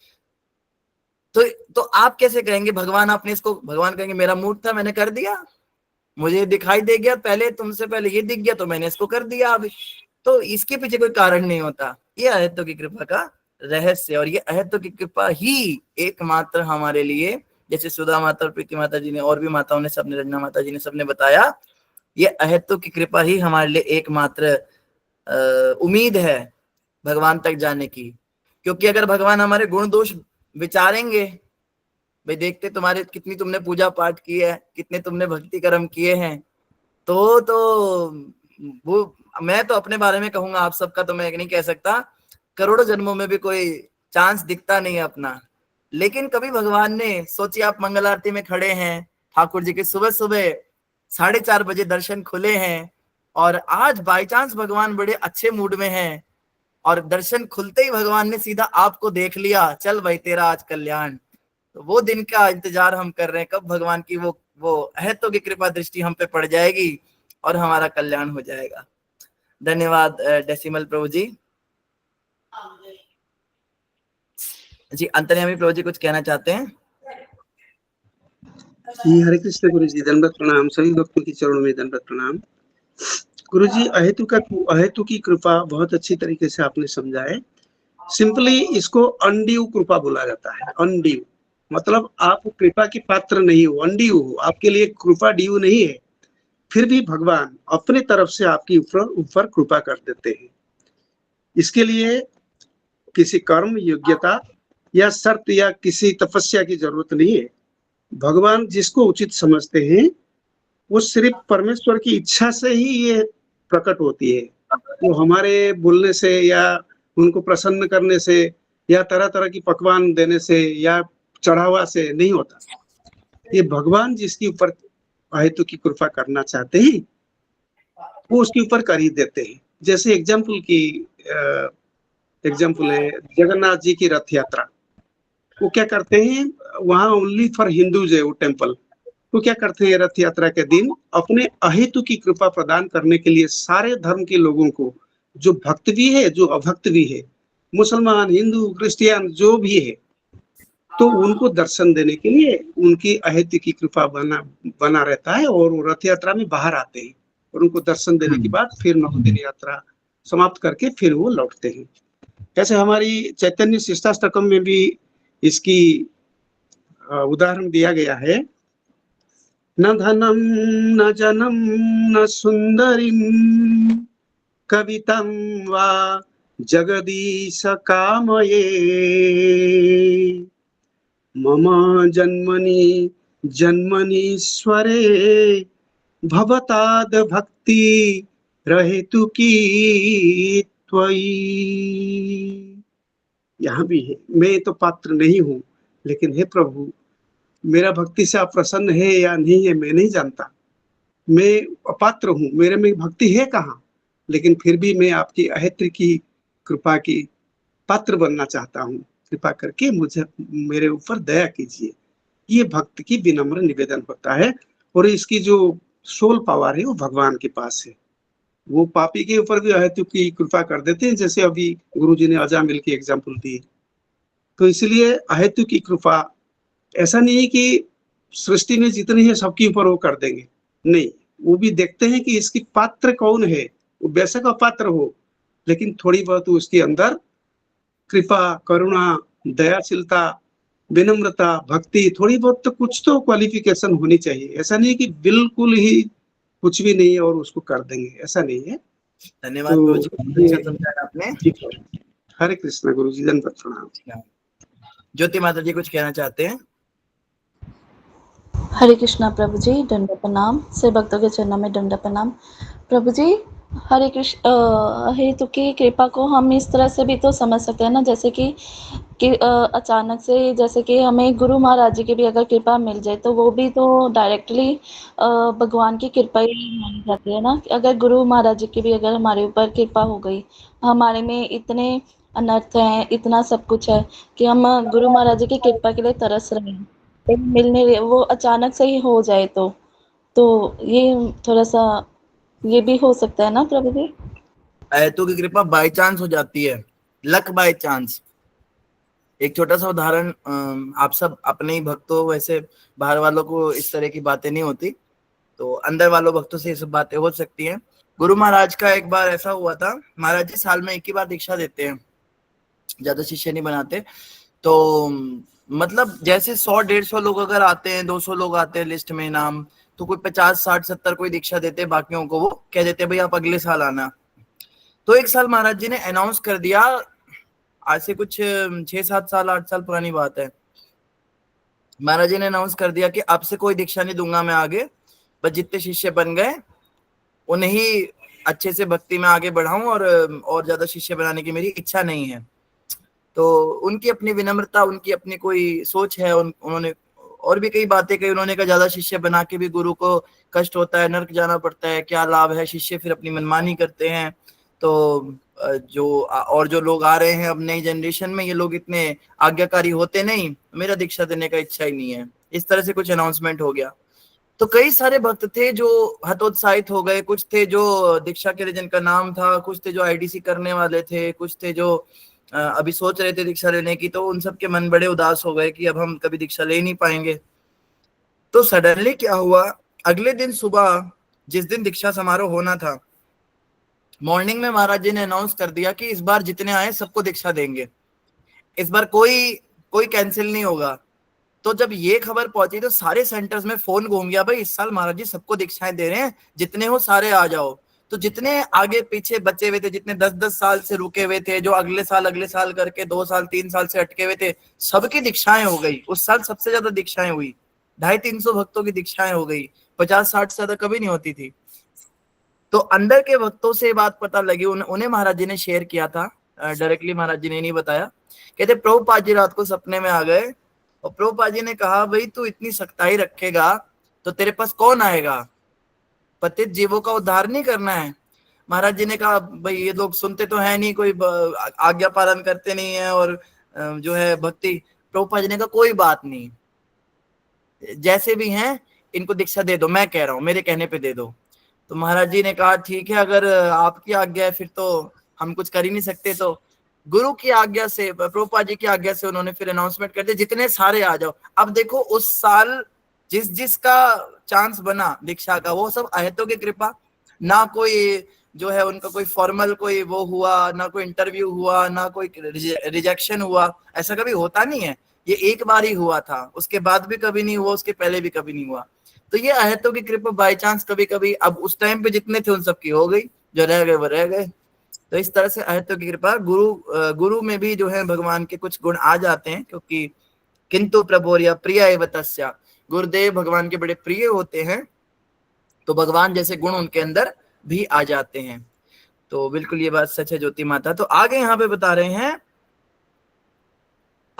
तो आप कैसे कहेंगे भगवान आपने इसको, भगवान कहेंगे मेरा मूड था मैंने कर दिया, मुझे दिखाई दे गया पहले, तुमसे पहले ये दिख गया तो मैंने इसको कर दिया अभी, तो इसके पीछे कोई कारण नहीं होता। ये अहेतु की कृपा का रहस्य, और ये अहेतु की कृपा ही एकमात्र हमारे लिए, जैसे सुधा माता और प्रीति माता जी ने और भी माताओं ने सबने, रंजना माता जी ने सबने बताया, ये अहेतु की कृपा ही हमारे लिए एकमात्र उम्मीद है भगवान तक जाने की। क्योंकि अगर भगवान हमारे गुण दोष विचारेंगे, भाई देखते तुम्हारे कितनी तुमने पूजा पाठ की है, कितने तुमने भक्ति कर्म किए हैं, तो वो मैं तो अपने बारे में कहूंगा, आप सबका तो मैं नहीं कह सकता, करोड़ों जन्मों में भी कोई चांस दिखता नहीं है अपना। लेकिन कभी भगवान ने सोचिए, आप मंगल आरती में खड़े हैं, ठाकुर जी के सुबह सुबह 4:30 बजे दर्शन खुले हैं, और आज बाई चांस भगवान बड़े अच्छे मूड में हैं, और दर्शन खुलते ही भगवान ने सीधा आपको देख लिया, चल भाई तेरा आज कल्याण। तो वो दिन का इंतजार हम कर रहे हैं, कब भगवान की वो अहेतु की कृपा दृष्टि हम पे पड़ जाएगी और हमारा कल्याण हो जाएगा। धन्यवाद डेसिमल प्रभु जी। जी अंतर्यामी प्रभु जी कुछ कहना चाहते हैं? जी हरे कृष्ण गुरु जी, दंडवत प्रणाम, सभी भक्तों की चरणों में दंडवत प्रणाम। गुरु जी अहेतु की कृपा बहुत अच्छी तरीके से आपने समझाए। सिंपली इसको अनड्यू कृपा बोला जाता है। अनड्यू मतलब आप कृपा के पात्र नहीं हो, अनड्यू हो, आपके लिए कृपा ड्यू नहीं है, फिर भी भगवान अपने तरफ से आपके ऊपर कृपा कर देते हैं। इसके लिए किसी कर्म योग्यता या शर्त या किसी तपस्या की जरूरत नहीं है। भगवान जिसको उचित समझते हैं वो सिर्फ परमेश्वर की इच्छा से ही ये प्रकट होती है। वो हमारे बोलने से या उनको प्रसन्न करने से या तरह तरह की पकवान देने से या चढ़ावा से नहीं होता। ये भगवान जिसके ऊपर अहेतु की कृपा करना चाहते हैं वो उसके ऊपर कर ही देते हैं। जैसे एग्जाम्पल है जगन्नाथ जी की रथ यात्रा। वो क्या करते हैं, वहां ओनली फॉर हिंदूज है वो टेम्पल। वो क्या करते हैं, रथ यात्रा के दिन अपने अहेतु की कृपा प्रदान करने के लिए सारे धर्म के लोगों को, जो भक्त भी है जो अभक्त भी है, मुसलमान हिंदू क्रिश्चियन जो भी है, तो उनको दर्शन देने के लिए उनकी अहेतु की कृपा बना रहता है। और वो रथ यात्रा में बाहर आते हैं और उनको दर्शन देने के बाद फिर 9 दिन यात्रा समाप्त करके फिर वो लौटते हैं। ऐसे हमारी चैतन्य शिष्टाष्टकम में भी इसकी उदाहरण दिया गया है। न धनम न जनम न सुंदरीम कवितम वा जगदीश कामये मम जन्मनि जन्मनीश्वरे भवताद भक्ति रहेतु की त्वयि। यहाँ भी है, मैं तो पात्र नहीं हूँ, लेकिन हे प्रभु मेरा भक्ति से आप प्रसन्न है या नहीं है मैं नहीं जानता, मैं अपात्र हूँ, मेरे में भक्ति है कहाँ, लेकिन फिर भी मैं आपकी अहेत्र की कृपा की पात्र बनना चाहता हूँ, कृपा करके मुझे मेरे ऊपर दया कीजिए। ये भक्त की विनम्र निवेदन होता है, और इसकी जो सोल पावर है वो भगवान के पास है। वो पापी के ऊपर भी अहेतु की कृपा कर देते हैं, जैसे अभी गुरुजी ने अजामिल की एग्जाम्पल दी। तो इसलिए अहेतु की कृपा ऐसा नहीं है कि सृष्टि में जितनी है सबके ऊपर वो कर देंगे, नहीं, वो भी देखते हैं कि इसकी पात्र कौन है। वो बेशक अपात्र हो, लेकिन थोड़ी बहुत उसके अंदर कृपा, करुणा, दयाशीलता, विनम्रता, भक्ति, थोड़ी बहुत तो कुछ तो क्वालिफिकेशन होनी चाहिए। ऐसा नहीं कि बिल्कुल ही कुछ भी नहीं है और उसको कर देंगे, ऐसा नहीं है। धन्यवाद तो गुरुजी, बहुत अच्छा समझाया आपने। हरे कृष्ण गुरुजी, दंडवत प्रणाम। ज्योति माता जी कुछ कहना चाहते हैं? हरे कृष्णा प्रभु जी, दंड प्रणाम। से भक्तों के चरणों में दंड प्रणाम। प्रभु जी, हरे कृष्ण। हेतु की कृपा को हम इस तरह से भी तो समझ सकते हैं ना, जैसे कि अचानक से, जैसे कि हमें गुरु महाराज जी की भी अगर कृपा मिल जाए तो वो भी तो डायरेक्टली भगवान की कृपा ही मानी जाती है ना। अगर गुरु महाराज जी की भी अगर हमारे ऊपर कृपा हो गई, हमारे में इतने अनर्थ हैं, इतना सब कुछ है कि हम गुरु महाराज जी की कृपा के लिए तरस रहे हैं, मिलने वो अचानक से ही हो जाए तो ये थोड़ा सा ये भी हो सकता है ना प्रभु जी। अहेतु की कृपा बाय चांस हो जाती है, लक बाय चांस। एक छोटा सा उदाहरण, आप सब अपने ही भक्तों, वैसे बाहर वालों को इस तरह की बातें नहीं होती, तो अंदर वालों भक्तों से ये सब बातें हो सकती हैं। गुरु महाराज का एक बार ऐसा हुआ था, महाराज जी साल में एक ही बार दीक्षा देते हैं, ज्यादा शिष्य नहीं बनाते। तो मतलब जैसे 100-150 लोग अगर आते हैं, 200 लोग आते हैं लिस्ट में नाम, तो कोई 50, 60, 70 कोई दीक्षा देते हैं, बाकियों को वो कह देते हैं भाई आप अगले साल आना। तो एक साल महाराज जी ने अनाउंस कर दिया, आज से कुछ 6-7 साल 8 साल पुरानी बात है, महाराज जी ने अनाउंस कर दिया कि अब से कोई दीक्षा नहीं दूंगा मैं आगे, बस जितने शिष्य बन गए उन्हें ही अच्छे से भक्ति में आगे बढ़ाऊं, और ज्यादा शिष्य बनाने की मेरी इच्छा नहीं है। तो उनकी अपनी विनम्रता, उनकी अपनी कोई सोच है, उन्होंने और भी कई बातें कही। उन्होंने कहा ज्यादा शिष्य बना के भी गुरु को कष्ट होता है, नर्क जाना पड़ता है, क्या लाभ है, शिष्य फिर अपनी मनमानी करते हैं। तो जो लोग आ रहे हैं अब नई जनरेशन में, ये लोग इतने आज्ञाकारी होते नहीं, मेरा दीक्षा देने का इच्छा ही नहीं है। इस तरह से कुछ अनाउंसमेंट हो गया। तो कई सारे भक्त थे जो हतोत्साहित हो गए, कुछ थे जो दीक्षा के लिए जिनका नाम था, कुछ थे जो आईडीसी करने वाले थे, कुछ थे जो अभी सोच रहे थे दीक्षा लेने की। तो उन सब के मन बड़े उदास हो गए कि अब हम कभी दीक्षा ले नहीं पाएंगे। तो सडनली क्या हुआ, अगले दिन सुबह जिस दिन दीक्षा समारोह होना था, मॉर्निंग में महाराज जी ने अनाउंस कर दिया कि इस बार जितने आए सबको दीक्षा देंगे, इस बार कोई कैंसिल नहीं होगा। तो जब ये खबर पहुंची तो सारे सेंटर्स में फोन घूम गया, भाई इस साल महाराज जी सबको दीक्षाएं दे रहे हैं, जितने हो सारे आ जाओ। तो जितने आगे पीछे बचे हुए थे, जितने 10-10 साल से रुके हुए थे, जो अगले साल करके 2 साल 3 साल से अटके हुए थे, सबकी दीक्षाएं हो गई। उस साल सबसे ज्यादा दीक्षाएं हुई, 250-300 भक्तों की दीक्षाएं हो गई, 50-60 से ज्यादा कभी नहीं होती थी। तो अंदर के भक्तों से बात पता लगी, उन्हें महाराज जी ने शेयर किया था, डायरेक्टली महाराज जी ने नहीं बताया। कहते प्रभुपाद जी रात को सपने में आ गए और प्रभुपाद जी ने कहा भाई तू इतनी सख्ताई रखेगा तो तेरे पास कौन आएगा, पतित जीवों का उद्धार नहीं करना है। महाराज जी ने कहा भाई ये लोग सुनते तो है नहीं, कोई आज्ञा पालन करते नहीं है, और जो है भक्ति। प्रभुपाद जी ने कहा कोई बात नहीं, जैसे भी हैं इनको दीक्षा दे दो, मैं कह रहा हूँ मेरे कहने पे दे दो। तो महाराज जी ने कहा ठीक है, अगर आपकी आज्ञा है फिर तो हम कुछ कर ही नहीं सकते। तो गुरु की आज्ञा से, प्रभुपाद जी की आज्ञा से उन्होंने फिर अनाउंसमेंट कर दिया जितने सारे आ जाओ। अब देखो उस साल जिसका चांस बना दीक्षा का, वो सब अहेतु की कृपा, ना कोई जो है उनका कोई फॉर्मल कोई वो हुआ, ना कोई इंटरव्यू हुआ, ना कोई रिजेक्शन हुआ, ऐसा कभी होता नहीं है। ये एक बार ही हुआ था, उसके बाद भी कभी नहीं हुआ, उसके पहले भी कभी नहीं हुआ। तो ये अहेतु की कृपा बाय चांस कभी कभी, अब उस टाइम पे जितने थे उन सबकी हो गई, जो रह गए वो रह गए। तो इस तरह से अहेतु की कृपा, गुरु में भी जो है भगवान के कुछ गुण आ जाते हैं, क्योंकि किंतु प्रभोर्या प्रिय एव तस्या, गुरुदेव भगवान के बड़े प्रिय होते हैं, तो भगवान जैसे गुण उनके अंदर भी आ जाते हैं। तो बिल्कुल ये बात सच है ज्योति माता। तो आगे यहाँ पे बता रहे हैं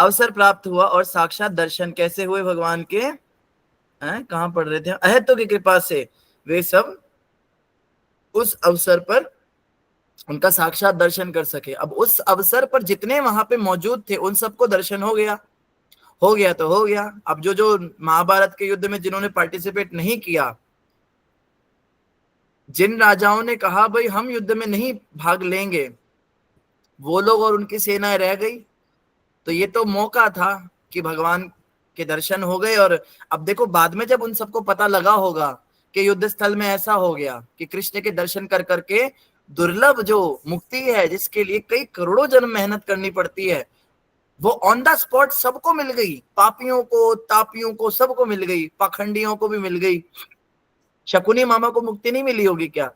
अवसर प्राप्त हुआ और साक्षात दर्शन कैसे हुए भगवान के, कहाँ पढ़ रहे थे, अहेतु की कृपा से वे सब उस अवसर पर उनका साक्षात दर्शन कर सके। अब उस अवसर पर जितने वहां पे मौजूद थे उन सबको दर्शन हो गया तो हो गया। अब जो जो महाभारत के युद्ध में जिन्होंने पार्टिसिपेट नहीं किया, जिन राजाओं ने कहा भाई हम युद्ध में नहीं भाग लेंगे, वो लोग और उनकी सेनाएं रह गई। तो ये तो मौका था कि भगवान के दर्शन हो गए। और अब देखो बाद में जब उन सबको पता लगा होगा कि युद्ध स्थल में ऐसा हो गया कि कृष्ण के दर्शन कर करके दुर्लभ जो मुक्ति है, जिसके लिए कई करोड़ों जन्म मेहनत करनी पड़ती है, वो ऑन द स्पॉट सबको मिल गई। पापियों को, तापियों को, सबको मिल गई, पाखंडियों को भी मिल गई। शकुनी मामा को मुक्ति नहीं मिली होगी क्या?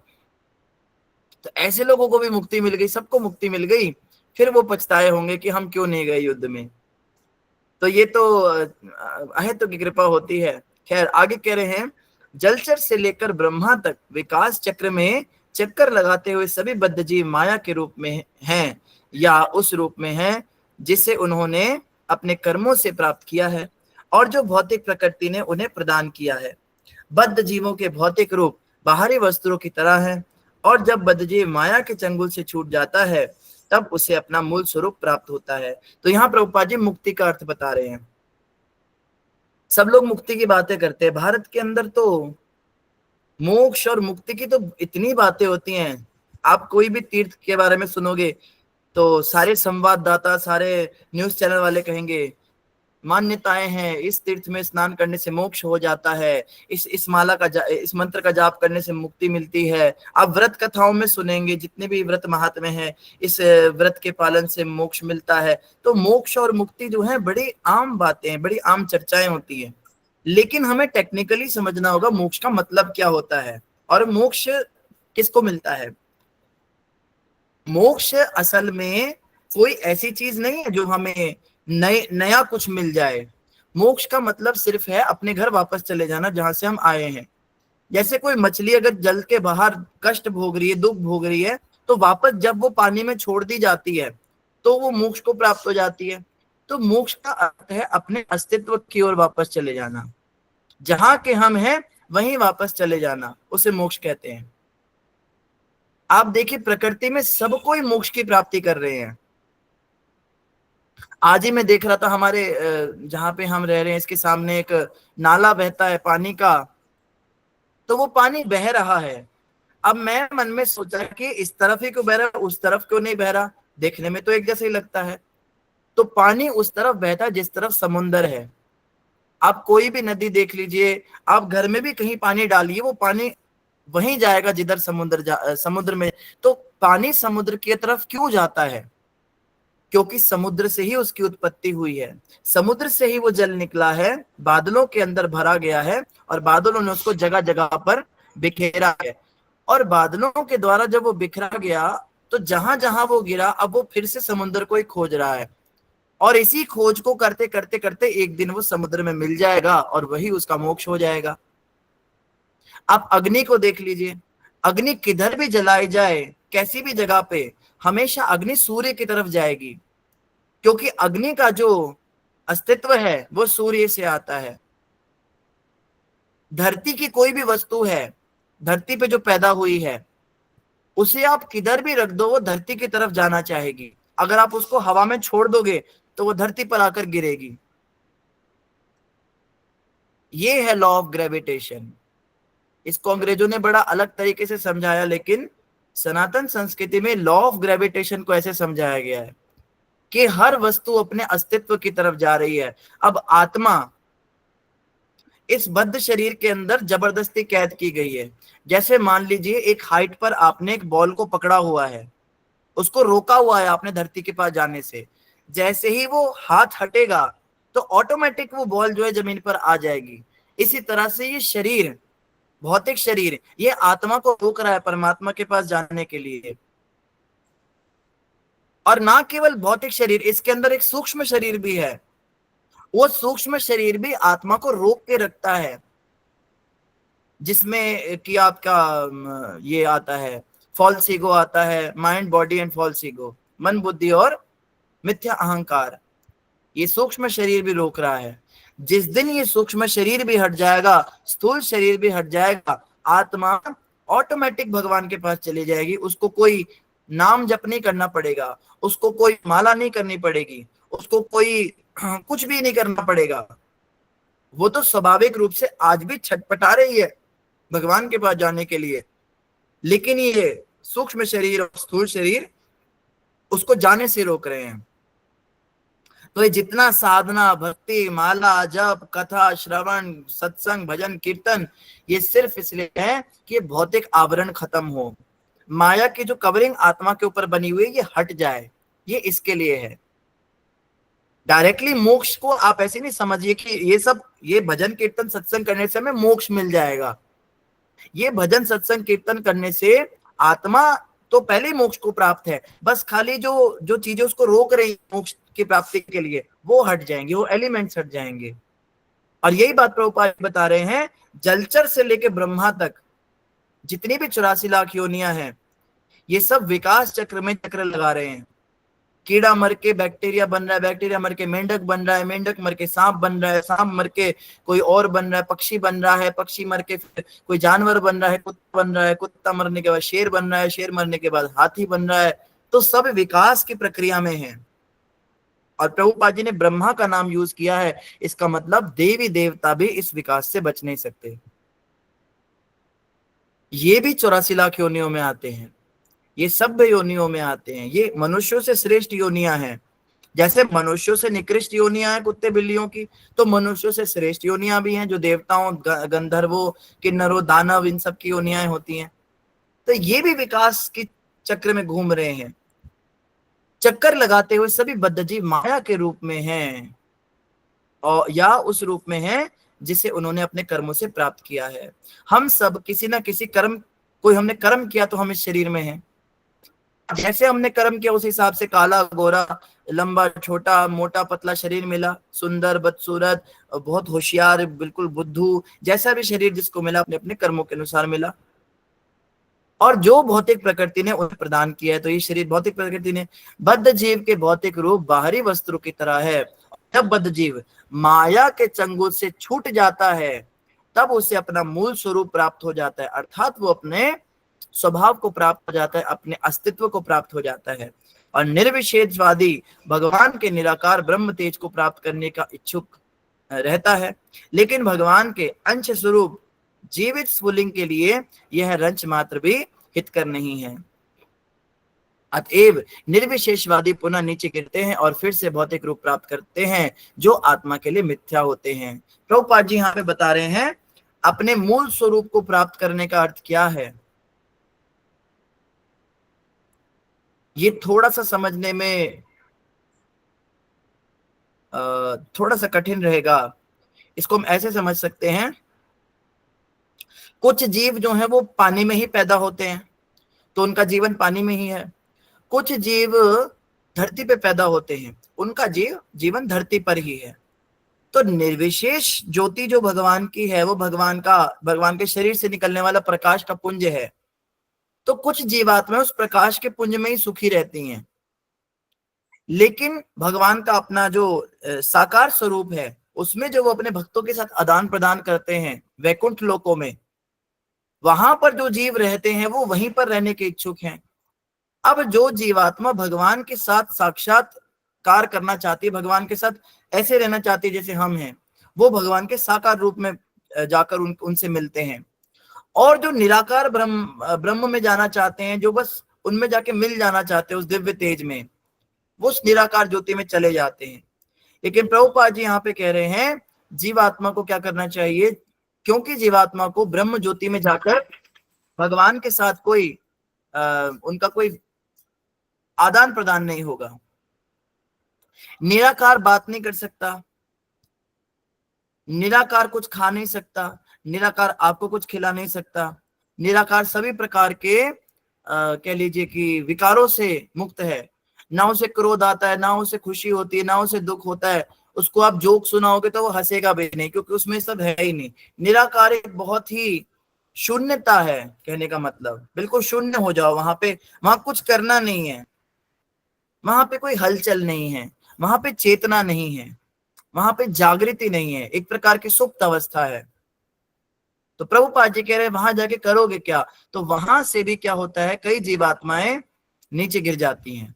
तो ऐसे लोगों को भी मुक्ति मिल गई, सबको मुक्ति मिल गई। फिर वो पछताए होंगे कि हम क्यों नहीं गए युद्ध में। तो ये तो अहेतु की कृपा होती है। खैर आगे कह रहे हैं, जलचर से लेकर ब्रह्मा तक विकास चक्र में चक्कर लगाते हुए सभी बद्ध जीव माया के रूप में हैं या उस रूप में हैं जिसे उन्होंने अपने कर्मों से प्राप्त किया है और जो भौतिक प्रकृति ने उन्हें प्रदान किया है। बद्ध जीवों के भौतिक रूप बाहरी वस्त्रों की तरह है और जब बद्ध जीव माया के चंगुल से छूट जाता है तब उसे अपना मूल स्वरूप प्राप्त होता है। तो यहाँ प्रभुपाद जी मुक्ति का अर्थ बता रहे हैं। सब लोग मुक्ति की बातें करते हैं, भारत के अंदर तो मोक्ष और मुक्ति की तो इतनी बातें होती हैं। आप कोई भी तीर्थ के बारे में सुनोगे तो सारे संवाददाता, सारे न्यूज चैनल वाले कहेंगे मान्यताएं हैं, इस तीर्थ में स्नान करने से मोक्ष हो जाता है, इस माला का इस मंत्र का जाप करने से मुक्ति मिलती है। आप व्रत कथाओं में सुनेंगे, जितने भी व्रत महात्म्य हैं, इस व्रत के पालन से मोक्ष मिलता है। तो मोक्ष और मुक्ति जो है बड़ी आम बातें हैं, बड़ी आम चर्चाएं होती हैं। लेकिन हमें टेक्निकली समझना होगा मोक्ष का मतलब क्या होता है और मोक्ष किसको मिलता है। मोक्ष असल में कोई ऐसी चीज नहीं है जो हमें नया कुछ मिल जाए। मोक्ष का मतलब सिर्फ है अपने घर वापस चले जाना जहां से हम आए हैं। जैसे कोई मछली अगर जल के बाहर कष्ट भोग रही है, दुख भोग रही है, तो वापस जब वो पानी में छोड़ दी जाती है तो वो मोक्ष को प्राप्त हो जाती है। तो मोक्ष का अर्थ है अपने अस्तित्व की ओर वापस चले जाना, जहां के हम हैं वहीं वापस चले जाना, उसे मोक्ष कहते हैं। आप देखिए प्रकृति में सब कोई मोक्ष की प्राप्ति कर रहे हैं। आज ही मैं देख रहा था, हमारे जहां पे हम रह रहे हैं इसके सामने एक नाला बहता है पानी का, तो वो पानी बह रहा है। अब मैं मन में सोचा कि इस तरफ ही क्यों बह रहा है, उस तरफ क्यों नहीं बह रहा, देखने में तो एक जैसा ही लगता है। तो पानी उस तरफ बहता है जिस तरफ समुंदर है। आप कोई भी नदी देख लीजिए, आप घर में भी कहीं पानी डालिए, वो पानी वहीं जाएगा जिधर समुद्र में। तो पानी समुद्र की तरफ क्यों जाता है? क्योंकि समुद्र से ही उसकी उत्पत्ति हुई है, समुद्र से ही वो जल निकला है, बादलों के अंदर भरा गया है और बादलों ने उसको जगह जगह पर बिखेरा है। और बादलों के द्वारा जब वो बिखरा गया तो जहां जहां वो गिरा अब वो फिर से समुद्र को ही खोज रहा है और इसी खोज को करते करते करते एक दिन वो समुद्र में मिल जाएगा और वही उसका मोक्ष हो जाएगा। आप अग्नि को देख लीजिए, अग्नि किधर भी जलाई जाए, कैसी भी जगह पे, हमेशा अग्नि सूर्य की तरफ जाएगी, क्योंकि अग्नि का जो अस्तित्व है वो सूर्य से आता है। धरती की कोई भी वस्तु है, धरती पे जो पैदा हुई है, उसे आप किधर भी रख दो वो धरती की तरफ जाना चाहेगी। अगर आप उसको हवा में छोड़ दोगे तो वो धरती पर आकर गिरेगी। ये है लॉ ऑफ ग्रेविटेशन। इसको अंग्रेजों ने बड़ा अलग तरीके से समझाया, लेकिन सनातन संस्कृति में लॉ ऑफ ग्रेविटेशन को ऐसे समझाया गया है कि हर वस्तु अपने अस्तित्व की तरफ जा रही है। अब आत्मा इस बद्ध शरीर के अंदर जबरदस्ती कैद की गई है। जैसे मान लीजिए एक हाइट पर आपने एक बॉल को पकड़ा हुआ है, उसको रोका हुआ है आपने धरती के पास जाने से। जैसे ही वो हाथ हटेगा तो ऑटोमेटिक वो बॉल जो है जमीन पर आ जाएगी। इसी तरह से ये शरीर, भौतिक शरीर, ये आत्मा को रोक रहा है परमात्मा के पास जाने के लिए। और ना केवल भौतिक शरीर, इसके अंदर एक सूक्ष्म शरीर भी है। वो सूक्ष्म शरीर भी आत्मा को रोक के रखता है, जिसमें कि आपका ये आता है फॉल्स ईगो आता है, mind, body and false ego, मन, बुद्धि और मिथ्या अहंकार। ये सूक्ष्म शरीर भी रोक रहा है। जिस दिन ये सूक्ष्म शरीर भी हट जाएगा, स्थूल शरीर भी हट जाएगा, आत्मा ऑटोमेटिक भगवान के पास चली जाएगी। उसको कोई नाम जप नहीं करना पड़ेगा, उसको कोई माला नहीं करनी पड़ेगी, उसको कोई कुछ भी नहीं करना पड़ेगा। वो तो स्वाभाविक रूप से आज भी छटपटा रही है भगवान के पास जाने के लिए, लेकिन ये सूक्ष्म शरीर और स्थूल शरीर उसको जाने से रोक रहे हैं। तो ये जितना साधना, भक्ति, माला, जप, कथा, श्रवण, सत्संग, भजन, कीर्तन, ये सिर्फ इसलिए है कि भौतिक आवरण खत्म हो, माया की जो कवरिंग आत्मा के ऊपर बनी हुई है ये हट जाए, ये इसके लिए है। डायरेक्टली मोक्ष को आप ऐसे नहीं समझिए कि ये भजन कीर्तन सत्संग करने से हमें मोक्ष मिल जाएगा। ये भजन सत्संग कीर्तन करने से आत्मा तो पहले ही मोक्ष को प्राप्त है, बस खाली जो चीजें उसको रोक रही मोक्ष की प्राप्ति के लिए वो हट जाएंगे, वो एलिमेंट्स हट जाएंगे। और यही बात प्रभुपाद बता रहे हैं, जलचर से लेके ब्रह्मा तक जितनी भी 84 लाख योनियां हैं, ये सब विकास चक्र में चक्र लगा रहे हैं। कीड़ा मर के बैक्टीरिया बन रहा है, बैक्टीरिया मर के मेंढक बन रहा है, मेंढक मर के सांप बन रहा है, सांप मर के कोई और बन रहा है, पक्षी बन रहा है, पक्षी मर के फिर कोई जानवर बन रहा है, कुत्ता बन रहा है, कुत्ता मरने के बाद शेर बन रहा है, शेर मरने के बाद हाथी बन रहा है। तो सब विकास की प्रक्रिया में है। और प्रभुपाद जी ने ब्रह्मा का नाम यूज किया है, इसका मतलब देवी देवता भी इस विकास से बच नहीं सकते। ये भी 84 लाख योनियों में आते हैं, ये सभ्य योनियों में आते हैं। ये मनुष्यों से श्रेष्ठ योनियां हैं। जैसे मनुष्यों से निकृष्ट योनियां हैं कुत्ते बिल्लियों की, तो मनुष्यों से श्रेष्ठ योनियां भी हैं जो देवताओं, गंधर्वों, किन्नरों, दानव, इन सब की योनियां होती हैं। तो ये भी विकास के चक्र में घूम रहे हैं। चक्कर लगाते हुए सभी बद्धजीव माया के रूप में हैं, और या उस रूप में हैं जिसे उन्होंने अपने कर्मों से प्राप्त किया है। हम सब किसी ना किसी कर्म, कोई हमने कर्म किया तो हम इस शरीर में हैं। जैसे हमने कर्म किया उस हिसाब से काला, गोरा, लंबा, छोटा, मोटा, पतला शरीर मिला, सुंदर, बदसूरत, बहुत होशियार, बिल्कुल बुद्धू, जैसा भी शरीर जिसको मिला अपने अपने कर्मों के अनुसार मिला। और जो भौतिक प्रकृति ने उन्हें प्रदान किया है, तो ये शरीर भौतिक प्रकृति ने, बद्ध जीव के भौतिक रूप बाहरी वस्त्रों की तरह है। जब बद्ध जीव माया के चंगुल से छूट जाता है, तब उसे अपना मूल स्वरूप प्राप्त हो जाता है, अर्थात वो अपने स्वभाव को प्राप्त हो जाता है, अपने अस्तित्व को प्राप्त हो जाता है। और निर्विशेषवादी भगवान के निराकार ब्रह्म तेज को प्राप्त करने का इच्छुक रहता है, लेकिन भगवान के अंश स्वरूप जीवित स्फुलिंग के लिए यह रंच मात्र भी हितकर नहीं है। अतएव निर्विशेषवादी पुनः नीचे गिरते हैं और फिर से भौतिक रूप प्राप्त करते हैं, जो आत्मा के लिए मिथ्या होते हैं। प्रभुपाद जी यहाँ पे बता रहे हैं अपने मूल स्वरूप को प्राप्त करने का अर्थ क्या है। ये थोड़ा सा समझने में थोड़ा सा कठिन रहेगा। इसको हम ऐसे समझ सकते हैं, कुछ जीव जो हैं वो पानी में ही पैदा होते हैं, तो उनका जीवन पानी में ही है। कुछ जीव धरती पे पैदा होते हैं, उनका जीवन धरती पर ही है। तो निर्विशेष ज्योति जो भगवान की है, वो भगवान के शरीर से निकलने वाला प्रकाश का पुंज है। तो कुछ जीवात्मा उस प्रकाश के पुंज में ही सुखी रहती हैं, लेकिन भगवान का अपना जो साकार स्वरूप है, उसमें जो वो अपने भक्तों के साथ आदान प्रदान करते हैं वैकुंठ लोकों में, वहां पर जो जीव रहते हैं वो वहीं पर रहने के इच्छुक हैं। अब जो जीवात्मा भगवान के साथ साक्षात्कार करना चाहती है, भगवान के साथ ऐसे रहना चाहती है जैसे हम हैं, वो भगवान के साकार रूप में जाकर उनसे मिलते हैं। और जो निराकार ब्रह्म में जाना चाहते हैं, जो बस उनमें जाके मिल जाना चाहते हैं उस दिव्य तेज में, वो उस निराकार ज्योति में चले जाते हैं। लेकिन प्रभुपाद जी यहाँ पे कह रहे हैं जीवात्मा को क्या करना चाहिए, क्योंकि जीवात्मा को ब्रह्म ज्योति में जाकर भगवान के साथ उनका कोई आदान प्रदान नहीं होगा। निराकार बात नहीं कर सकता, निराकार कुछ खा नहीं सकता, निराकार आपको कुछ खिला नहीं सकता, निराकार सभी प्रकार के कह लीजिए कि विकारों से मुक्त है। ना उसे क्रोध आता है, ना उसे खुशी होती है, ना उसे दुख होता है। उसको आप जोक सुनाओगे तो वो हंसेगा भी नहीं, क्योंकि उसमें सब है ही नहीं। निराकार एक बहुत ही शून्यता है, कहने का मतलब बिल्कुल शून्य हो जाओ वहां पे। वहां कुछ करना नहीं है, वहां पे कोई हलचल नहीं है, वहां पे चेतना नहीं है, वहां पे जागृति नहीं है, एक प्रकार की सुप्त अवस्था है। तो प्रभुपाद जी कह रहे हैं वहां जाके करोगे क्या? तो वहां से भी क्या होता है, कई जीवात्माएं नीचे गिर जाती हैं,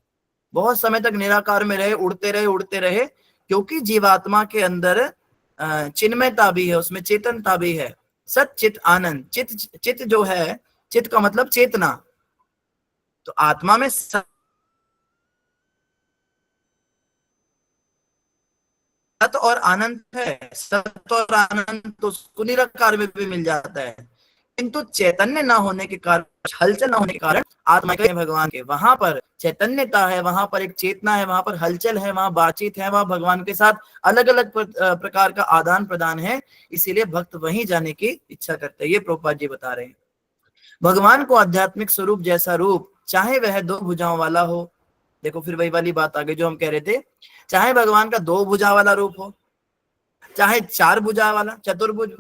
बहुत समय तक निराकार में रहे, उड़ते रहे, क्योंकि जीवात्मा के अंदर चिन्मयता भी है, उसमें चेतनता भी है, सत चित आनंद। चित जो है, चित का मतलब चेतना, तो आत्मा में सत और आनंद है। सत और आनंद तो उसको निराकार में भी मिल जाता है, किंतु चैतन्य ना होने के कारण, हलचल ना होने के कारण आत्मा के भगवान के, वहां पर चैतन्यता है, वहां पर एक चेतना है, वहां पर हलचल है, वहां बातचीत है, वहां भगवान के साथ अलग अलग प्रकार का आदान प्रदान है, इसीलिए भक्त वहीं जाने की इच्छा करते हैं। ये प्रभुपाद जी बता रहे हैं। भगवान को आध्यात्मिक स्वरूप जैसा रूप, चाहे वह 2 भुजाओं वाला हो, देखो फिर वही वाली बात आगे जो हम कह रहे थे, चाहे भगवान का 2 भुजा वाला रूप हो, चाहे 4 भुजा वाला, चतुर्भुज,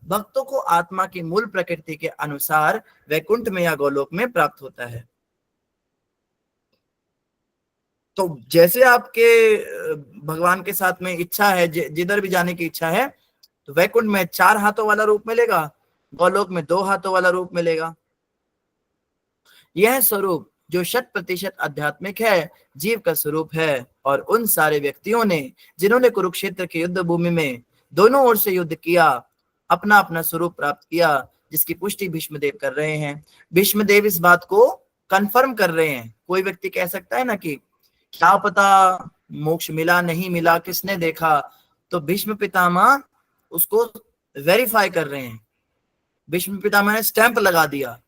भक्तों को आत्मा की मूल प्रकृति के अनुसार वैकुंठ में या गोलोक में प्राप्त होता है। तो जैसे आपके भगवान के साथ में इच्छा है, जिधर भी जाने की इच्छा है, तो वैकुंठ में 4 हाथों वाला रूप मिलेगा, गोलोक में 2 हाथों वाला रूप मिलेगा। यह स्वरूप जो 100% आध्यात्मिक है, जीव का स्वरूप है, और उन सारे व्यक्तियों ने जिन्होंने कुरुक्षेत्र के युद्ध भूमि में दोनों ओर से युद्ध किया, अपना अपना स्वरूप प्राप्त किया, जिसकी पुष्टि भीष्मदेव कर रहे हैं। भीष्मदेव इस बात को कंफर्म कर रहे हैं। कोई व्यक्ति कह सकता है ना कि क्या पता मोक्ष मिला नहीं मिला, किसने देखा, तो भीष्म पितामह उसको वेरीफाई कर रहे हैं। भीष्म पितामह ने स्टैंप लगा दिया।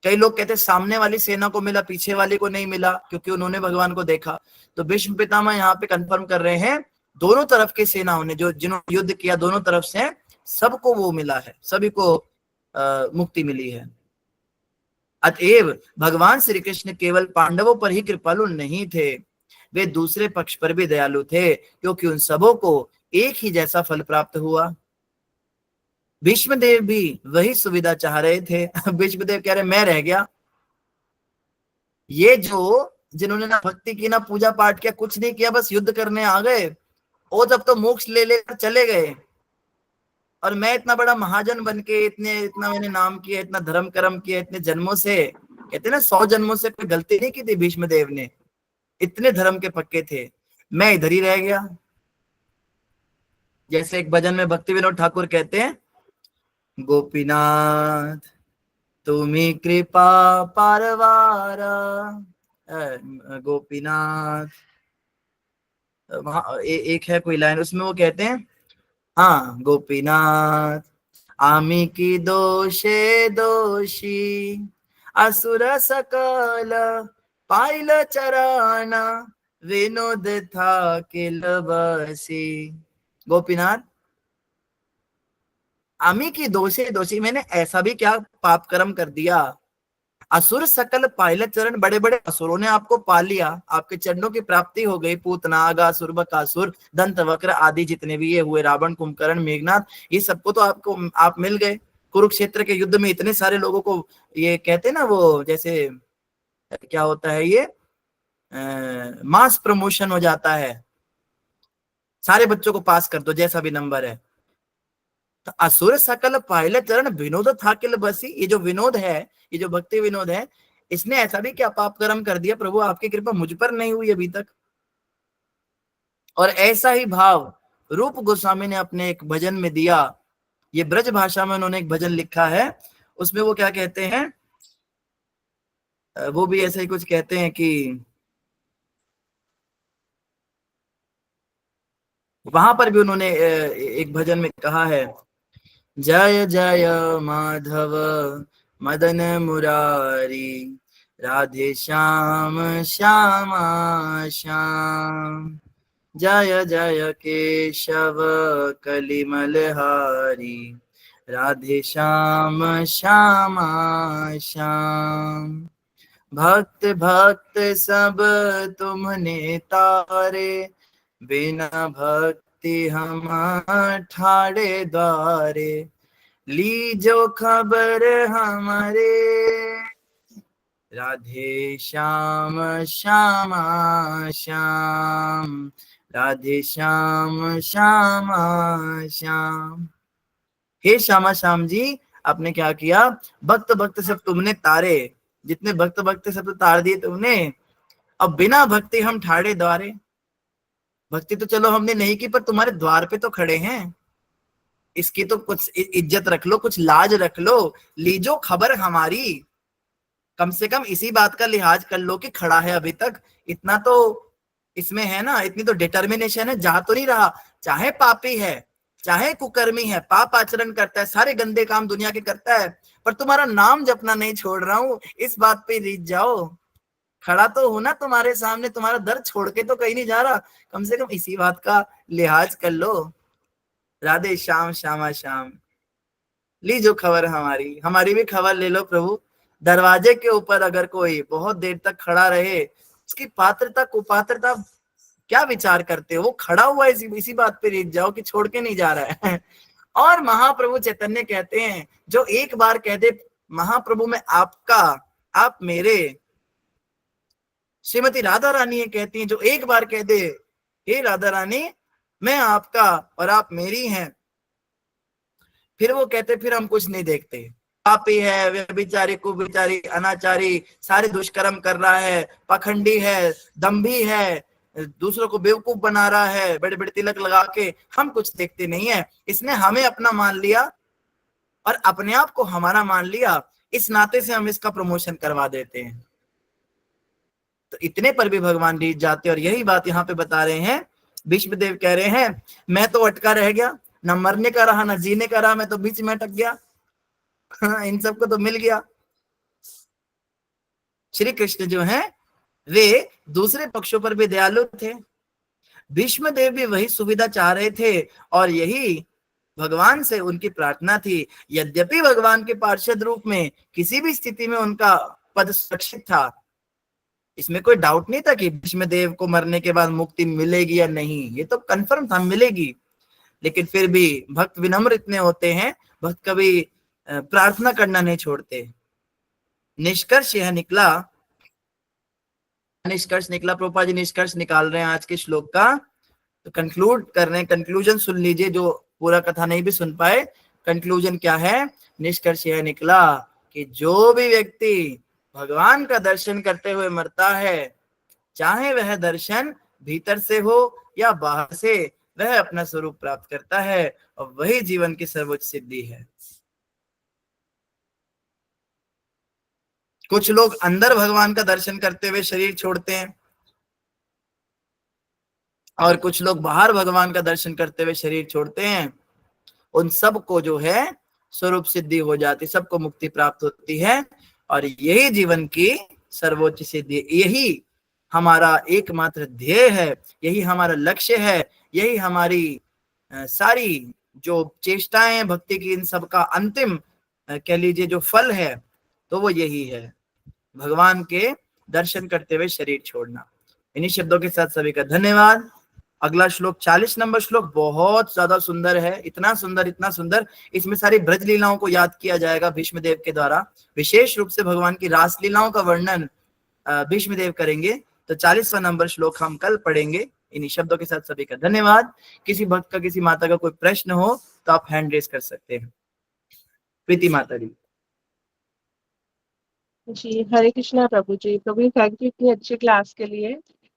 कई लोग कहते हैं सामने वाली सेना को मिला, पीछे वाली को नहीं मिला, क्योंकि उन्होंने भगवान को देखा। तो भीष्म पितामह यहाँ पे कंफर्म कर रहे हैं, दोनों तरफ की सेनाओं ने, जो जिन्होंने युद्ध किया दोनों तरफ से, सबको वो मिला है, सभी को मुक्ति मिली है। अतएव भगवान श्री कृष्ण केवल पांडवों पर ही कृपालु नहीं थे, वे दूसरे पक्ष पर भी दयालु थे, क्योंकि उन सबों को एक ही जैसा फल प्राप्त हुआ। भीष्मदेव भी वही सुविधा चाह रहे थे। भीष्मदेव कह रहे मैं रह गया, ये जो जिन्होंने ना भक्ति की ना पूजा पाठ किया, कुछ नहीं किया, बस युद्ध करने आ गए, और जब तो मोक्ष ले लेकर चले गए, और मैं इतना बड़ा महाजन बन के इतना मैंने नाम किया, इतना धर्म कर्म किया इतने जन्मों से, कहते ना 100 जन्मों से कोई गलती नहीं की थी भीष्मदेव ने, इतने धर्म के पक्के थे, मैं इधर ही रह गया। जैसे एक भजन में भक्ति विनोद ठाकुर कहते हैं, गोपीनाथ तुम्ही कृपा पारवारा, गोपीनाथ, वहां एक है कोई लाइन, उसमें वो कहते हैं, हाँ, गोपीनाथ आमी की दोषे दोषी, असुर सकल पाइल चराना, विनोद था किल बसी। गोपीनाथ आमी की दोषे दोषी, मैंने ऐसा भी क्या पाप कर्म कर दिया, असुर सकल पाइल चरण, बड़े बड़े असुरों ने आपको पा लिया, आपके चरणों की प्राप्ति हो गई, पूतना, अगासुर, बकासुर, दंत वक्र आदि जितने भी ये हुए, रावण, कुंभकर्ण, मेघनाथ, ये सबको तो आप मिल गए। कुरुक्षेत्र के युद्ध में इतने सारे लोगों को, ये कहते ना वो, जैसे क्या होता है ये, मास प्रमोशन हो जाता है, सारे बच्चों को पास कर दो जैसा भी नंबर है। तो असुर सकल पाइल चरण, विनोद था किल बसी, ये जो विनोद है, ये जो भक्ति विनोद है, इसने ऐसा भी क्या पाप कर्म कर दिया, प्रभु आपकी कृपा मुझ पर नहीं हुई अभी तक। और ऐसा ही भाव रूप गोस्वामी ने अपने एक भजन में दिया, ये ब्रज भाषा में उन्होंने एक भजन लिखा है, उसमें वो क्या कहते हैं, वो भी ऐसे ही कुछ कहते हैं कि वहां पर भी उन्होंने एक भजन में कहा है, जय जय माधव मदन मुरारी, राधे श्याम श्यामा श्याम, जय जय केशव कलिमलहारी, राधे श्याम श्यामा श्याम। भक्त भक्त सब तुमने तारे, बिना भक्ति हम ठाड़े द्वारे, लीजो खबर हमारे, राधे श्याम श्यामा श्याम, राधे श्याम श्यामा श्याम। हे श्यामा श्याम जी, आपने क्या किया, भक्त भक्त सब तुमने तारे, जितने भक्त भक्त सब तो तार दिए तुमने, अब बिना भक्ति हम ठाड़े द्वारे। भक्ति तो चलो हमने नहीं की, पर तुम्हारे द्वार पे तो खड़े हैं, इसकी तो कुछ इज्जत रख लो, कुछ लाज रख लो, लीजो खबर हमारी। कम से कम इसी बात का लिहाज कर लो कि खड़ा है अभी तक, इतना तो इसमें है ना, इतनी तो डिटर्मिनेशन है, जा तो नहीं रहा। चाहे पापी है, चाहे कुकर्मी है, पाप आचरण करता है, सारे गंदे काम दुनिया के करता है, पर तुम्हारा नाम जपना नहीं छोड़ रहा हूं, इस बात पे रीत जाओ। खड़ा तो हो ना तुम्हारे सामने, तुम्हारा दर छोड़ के तो कहीं नहीं जा रहा, कम से कम इसी बात का लिहाज कर लो। राधे श्याम श्यामा श्याम, लीजो खबर हमारी, हमारी भी खबर ले लो प्रभु। दरवाजे के ऊपर अगर कोई बहुत देर तक खड़ा रहे, उसकी पात्रता कुपात्रता क्या विचार करते हो, वो खड़ा हुआ है, इसी बात पे रीत जाओ कि छोड़ के नहीं जा रहा है। और महाप्रभु चैतन्य कहते हैं, जो एक बार कह दे महाप्रभु मैं आपका, आप मेरे, श्रीमती राधा रानी ये कहती हैं, जो एक बार कह दे हे राधा रानी मैं आपका और आप मेरी हैं, फिर वो कहते फिर हम कुछ नहीं देखते, पापी है, व्यभिचारी, कुविचारी, अनाचारी, सारे दुष्कर्म कर रहा है, पाखंडी है, दंभी है, दूसरों को बेवकूफ बना रहा है, बड़े बड़े तिलक लगा के, हम कुछ देखते नहीं है। इसने हमें अपना मान लिया और अपने आप को हमारा मान लिया, इस नाते से हम इसका प्रमोशन करवा देते हैं। तो इतने पर भी भगवान रीझ जाते हैं, और यही बात यहाँ पे बता रहे हैं। भीष्मदेव कह रहे हैं मैं तो अटका रह गया, न मरने का रहा न जीने का रहा, मैं तो बीच में अटक गया। इन सबको तो मिल गया। श्री कृष्ण जो हैं वे दूसरे पक्षों पर भी दयालु थे, भीष्मदेव भी वही सुविधा चाह रहे थे, और यही भगवान से उनकी प्रार्थना थी। यद्यपि भगवान के पार्षद रूप में किसी भी स्थिति में उनका पद सुरक्षित था, इसमें कोई डाउट नहीं था कि भीष्मदेव को मरने के बाद मुक्ति मिलेगी या नहीं, ये तो कंफर्म था मिलेगी। लेकिन फिर भी भक्त विनम्र इतने होते हैं, भक्त कभी प्रार्थना करना नहीं छोड़ते। निष्कर्ष यह निकला, प्रभुपाद जी निष्कर्ष निकाल रहे हैं आज के श्लोक का, तो कंक्लूड कर रहे हैं। कंक्लूजन सुन लीजिए, जो पूरा कथा नहीं भी सुन पाए। कंक्लूजन क्या है? निष्कर्ष यह निकला कि जो भी व्यक्ति भगवान का दर्शन करते हुए मरता है, चाहे वह दर्शन भीतर से हो या बाहर से, वह अपना स्वरूप प्राप्त करता है, और वही जीवन की सर्वोच्च सिद्धि है। कुछ लोग अंदर भगवान का दर्शन करते हुए शरीर छोड़ते हैं, और कुछ लोग बाहर भगवान का दर्शन करते हुए शरीर छोड़ते हैं। उन सबको जो है स्वरूप सिद्धि हो जाती, सबको मुक्ति प्राप्त होती है, और यही जीवन की सर्वोच्च सिद्धि, यही हमारा एकमात्र ध्येय है, यही हमारा लक्ष्य है, यही हमारी सारी जो चेष्टाएं हैं भक्ति की, इन सब का अंतिम कह लीजिए जो फल है, तो वो यही है, भगवान के दर्शन करते हुए शरीर छोड़ना। इन्हीं शब्दों के साथ सभी का धन्यवाद। अगला श्लोक 40 नंबर श्लोक बहुत ज्यादा सुंदर है, इतना सुंदर, इसमें सारी ब्रज लीलाओं को याद किया जाएगा भीष्मदेव के द्वारा। विशेष रूप से भगवान की रास लीलाओं का वर्णन भीष्मदेव करेंगे। तो 40वां नंबर श्लोक हम कल पढ़ेंगे। इन्हीं शब्दों के साथ सभी का धन्यवाद। किसी भक्त का, किसी माता का कोई प्रश्न हो तो आप हैंड रेस कर सकते हैं। प्रीति माता जी, हरे कृष्णा प्रभु जी। प्रभु थैंक यू इतनी अच्छी क्लास के लिए।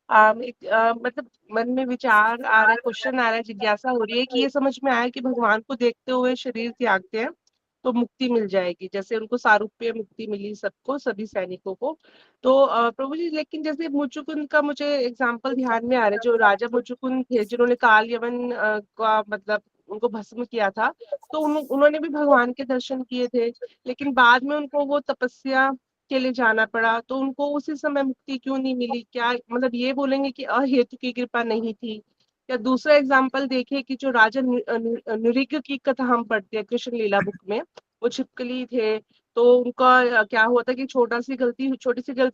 मतलब मन में विचार आ रहा है, क्वेश्चन आ रहा है, जिज्ञासा हो रही है कि ये समझ में आया कि भगवान को देखते हुए शरीर त्यागते हैं तो मुक्ति मिल जाएगी, जैसे उनको सारूप्य मुक्ति मिली सबको, सभी सैनिकों को। तो प्रभु जी, लेकिन जैसे मुचुकुंद का मुझे एग्जाम्पल ध्यान में आ रहा है, जो राजा मुचुकुंद थे जिन्होंने काल यवन का मतलब उनको भस्म किया था, तो उन्होंने भी भगवान के दर्शन किए थे, लेकिन बाद में उनको वो तपस्या के लिए जाना पड़ा, तो उनको उसी समय मुक्ति क्यों नहीं मिली? क्या मतलब ये बोलेंगे कि अहेतु की कृपा नहीं थी? या दूसरा एग्जाम्पल देखे कि जो राजा नृग की कथा हम पढ़ते हैं कृष्ण लीला बुक में, वो छिपकली थे, तो उनका क्या हुआ था कि छोटी सी गलती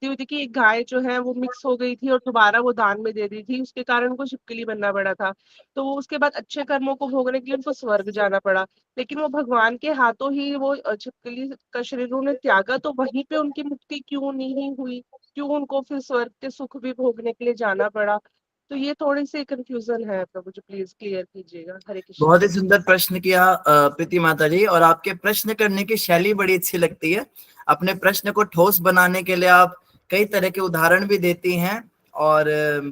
हुई थी कि एक गाय जो है वो मिक्स हो गई थी और दोबारा वो दान में दे दी थी, उसके कारण उनको छिपकली बनना पड़ा था। तो वो उसके बाद अच्छे कर्मों को भोगने के लिए उनको स्वर्ग जाना पड़ा, लेकिन वो भगवान के हाथों ही वो छिपकली का शरीर उन्होंने त्यागा, तो वहीं पे उनकी मुक्ति क्यों नहीं हुई, क्यों उनको फिर स्वर्ग के सुख भी भोगने के लिए जाना पड़ा? तो ये थोड़ी सी कंफ्यूजन है प्रभु जी, प्लीज क्लियर कीजिएगा। हरे कृष्ण। बहुत ही सुंदर प्रश्न किया प्रीति माता जी, और आपके प्रश्न करने की शैली बड़ी अच्छी लगती है। अपने प्रश्न को ठोस बनाने के लिए आप कई तरह के उदाहरण भी देती हैं और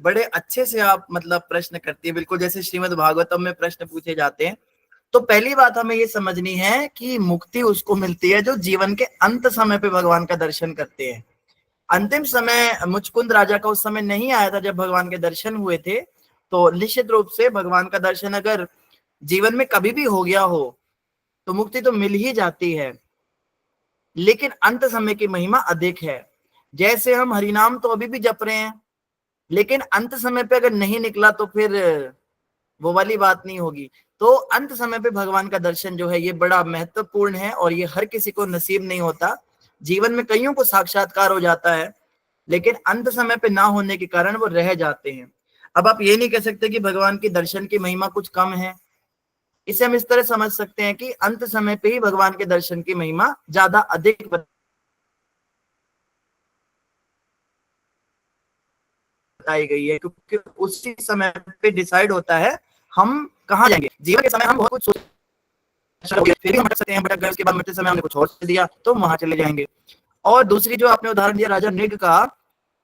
बड़े अच्छे से आप मतलब प्रश्न करती है, बिल्कुल जैसे श्रीमद् भागवतम में प्रश्न पूछे जाते हैं। तो पहली बात हमें ये समझनी है कि मुक्ति उसको मिलती है जो जीवन के अंत समय पे भगवान का दर्शन करते हैं। अंतिम समय मुचकुंद राजा का उस समय नहीं आया था जब भगवान के दर्शन हुए थे, तो निश्चित रूप से भगवान का दर्शन अगर जीवन में कभी भी हो गया हो तो मुक्ति तो मिल ही जाती है, लेकिन अंत समय की महिमा अधिक है। जैसे हम हरिनाम तो अभी भी जप रहे हैं, लेकिन अंत समय पे अगर नहीं निकला तो फिर वो वाली बात नहीं होगी। तो अंत समय पे भगवान का दर्शन जो है ये बड़ा महत्वपूर्ण है और ये हर किसी को नसीब नहीं होता। जीवन में कईयों को साक्षात्कार हो जाता है, लेकिन अंत समय पे ना होने के कारण वो रह जाते हैं। अब आप ये नहीं कह सकते कि भगवान के दर्शन की महिमा कुछ कम है। इसे हम इस तरह समझ सकते हैं कि अंत समय पे ही भगवान के दर्शन की महिमा ज्यादा अधिक बताई गई है, क्योंकि उसी समय पे डिसाइड होता है हम कहाँ जाएंगे। जीवन के समय हम बहुत कुछ फिर भी हम भटक सकते हैं, भटक गए, उसके बाद मरते समय हमने कुछ और दिया तो वहां चले जाएंगे। और दूसरी जो आपने उदाहरण दिया राजा नृग का,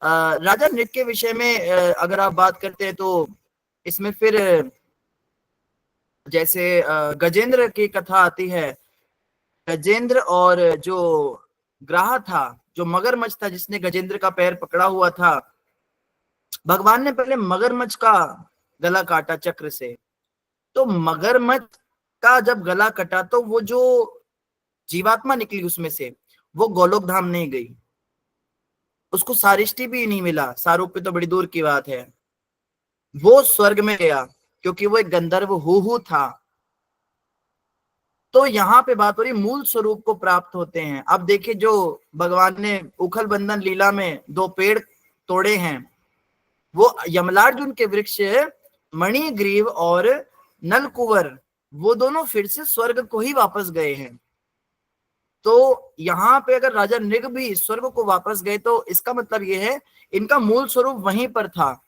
राजा नृग के विषय में अगर आप बात करते हैं तो इसमें फिर जैसे गजेंद्र की कथा आती है। गजेंद्र और जो ग्राह था, जो मगरमच्छ था जिसने गजेंद्र का पैर पकड़ा हुआ था, भगवान ने पहले मगरमच्छ का गला काटा चक्र से। तो मगरमच्छ का जब गला कटा तो वो जो जीवात्मा निकली उसमें से वो गोलोक धाम नहीं गई, उसको सारिष्टि भी नहीं मिला, सारूप्य तो बड़ी दूर की बात है। वो स्वर्ग में गया क्योंकि वो एक गंधर्व हूहू था। तो यहाँ पे बात हो रही मूल स्वरूप को प्राप्त होते हैं। अब देखिए जो भगवान ने उखल बंधन लीला में 2 पेड़ तोड़े हैं, वो यमलार्जुन के वृक्ष मणिग्रीव और नलकुवर, वो दोनों फिर से स्वर्ग को ही वापस गए हैं। तो यहाँ पे अगर राजा नृग भी स्वर्ग को वापस गए तो इसका मतलब ये है इनका मूल स्वरूप वहीं पर था।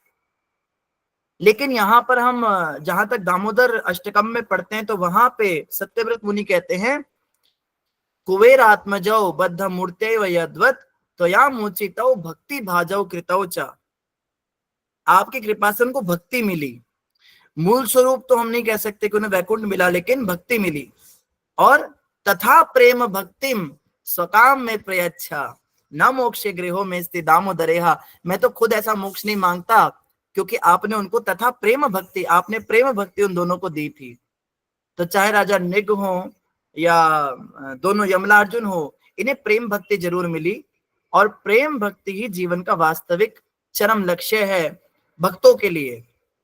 लेकिन यहाँ पर हम जहां तक दामोदर अष्टकम में पढ़ते हैं तो वहां पे सत्यव्रत मुनि कहते हैं कुबेर आत्मजौ बद्ध मूर्ते व यद्वत त्वया मोचितौ भक्ति भाजौ कृतौ च। आपकी कृपा से उनको भक्ति मिली। मूल स्वरूप तो हम नहीं कह सकते कि उन्हें वैकुंठ मिला, लेकिन भक्ति मिली। और तथा प्रेम भक्तिम स्वकाम में प्रयच्छा न मोक्षे गृहो में स्थित दामोदरेहा। मैं तो खुद ऐसा मोक्ष नहीं मांगता, क्योंकि आपने उनको तथा प्रेम भक्ति, आपने प्रेम भक्ति उन दोनों को दी थी। तो चाहे राजा नृग हो या दोनों यमलार्जुन हो, इन्हें प्रेम भक्ति जरूर मिली। और प्रेम भक्ति ही जीवन का वास्तविक चरम लक्ष्य है भक्तों के लिए।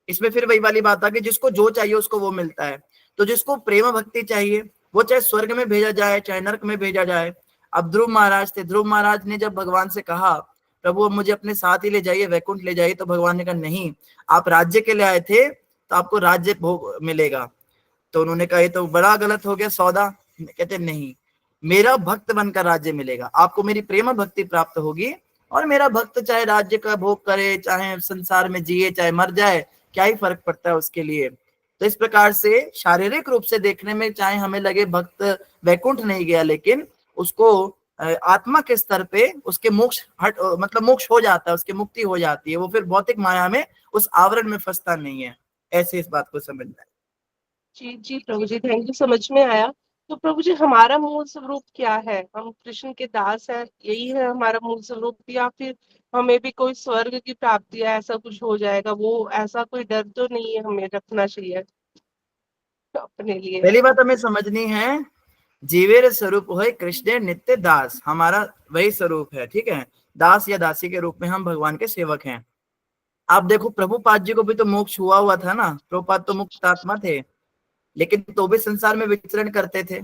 इसमें फिर वही वाली बात आ गई, जिसको जो चाहिए उसको वो मिलता है। तो जिसको प्रेम भक्ति चाहिए वो चाहे स्वर्ग में भेजा जाए चाहे नरक में भेजा जाए। अब ध्रुव महाराज थे, ध्रुव महाराज ने जब भगवान से कहा प्रभु अब मुझे अपने साथ ही ले जाइए, वैकुंठ ले जाइए, तो भगवान ने कहा नहीं, आप राज्य के लिए आए थे तो आपको राज्य भोग मिलेगा। तो उन्होंने कहा ये तो बड़ा गलत हो गया सौदा। कहते नहीं, मेरा भक्त बनकर राज्य मिलेगा, आपको मेरी प्रेम भक्ति प्राप्त होगी। और मेरा भक्त चाहे राज्य का भोग करे, चाहे संसार में जिए, चाहे मर जाए, क्या ही फर्क पड़ता है उसके लिए। तो इस प्रकार से शारीरिक रूप से देखने में चाहे हमें लगे भक्त वैकुंठ नहीं गया, लेकिन उसको आत्मा के स्तर पे उसके मोक्ष मतलब मोक्ष हो जाता है, उसकी मुक्ति हो जाती है। वो फिर भौतिक माया में उस आवरण में फंसता नहीं है। ऐसे इस बात को समझना है। जी जी प्रभु जी, थैंक यू, समझ में आया। तो प्रभु जी हमारा मूल स्वरूप क्या है? हम कृष्ण के दास हैं, यही है हमारा मूल स्वरूप, या फिर हमें भी कोई स्वर्ग की प्राप्ति है, ऐसा कुछ हो जाएगा, वो ऐसा कोई डर तो नहीं है हमें रखना चाहिए अपने लिए? पहली बात हमें समझनी है, जीवेर स्वरूप है कृष्ण नित्य दास, हमारा वही स्वरूप है। ठीक है, दास या दासी के रूप में हम भगवान के सेवक हैं। आप देखो प्रभुपाद जी को भी तो मोक्ष हुआ था ना, प्रभुपाद तो मुक्त आत्मा थे, लेकिन तो भी संसार में विचरण करते थे।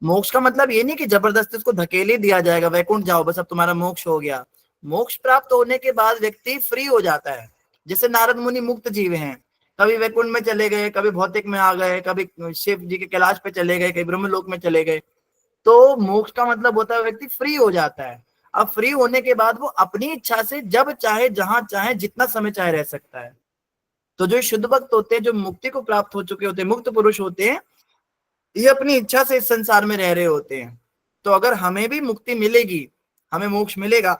मोक्ष का मतलब ये नहीं कि जबरदस्ती उसको धकेले दिया जाएगा, वैकुंठ जाओ बस अब तुम्हारा मोक्ष हो गया। मोक्ष प्राप्त होने के बाद व्यक्ति फ्री हो जाता है। जैसे नारद मुनि मुक्त जीव हैं, कभी वैकुंठ में चले गए, कभी भौतिक में आ गए, कभी शिव जी के कैलाश पे चले गए, कभी ब्रह्मलोक में चले गए। तो मोक्ष का मतलब होता है व्यक्ति फ्री हो जाता है। अब फ्री होने के बाद वो अपनी इच्छा से जब चाहे, जहां चाहे, जितना समय चाहे रह सकता है। तो जो शुद्ध भक्त होते हैं, जो मुक्ति को प्राप्त हो चुके होते हैं, मुक्त पुरुष होते हैं, ये अपनी इच्छा से इस संसार में रह रहे होते हैं। तो अगर हमें भी मुक्ति मिलेगी, हमें मोक्ष मिलेगा,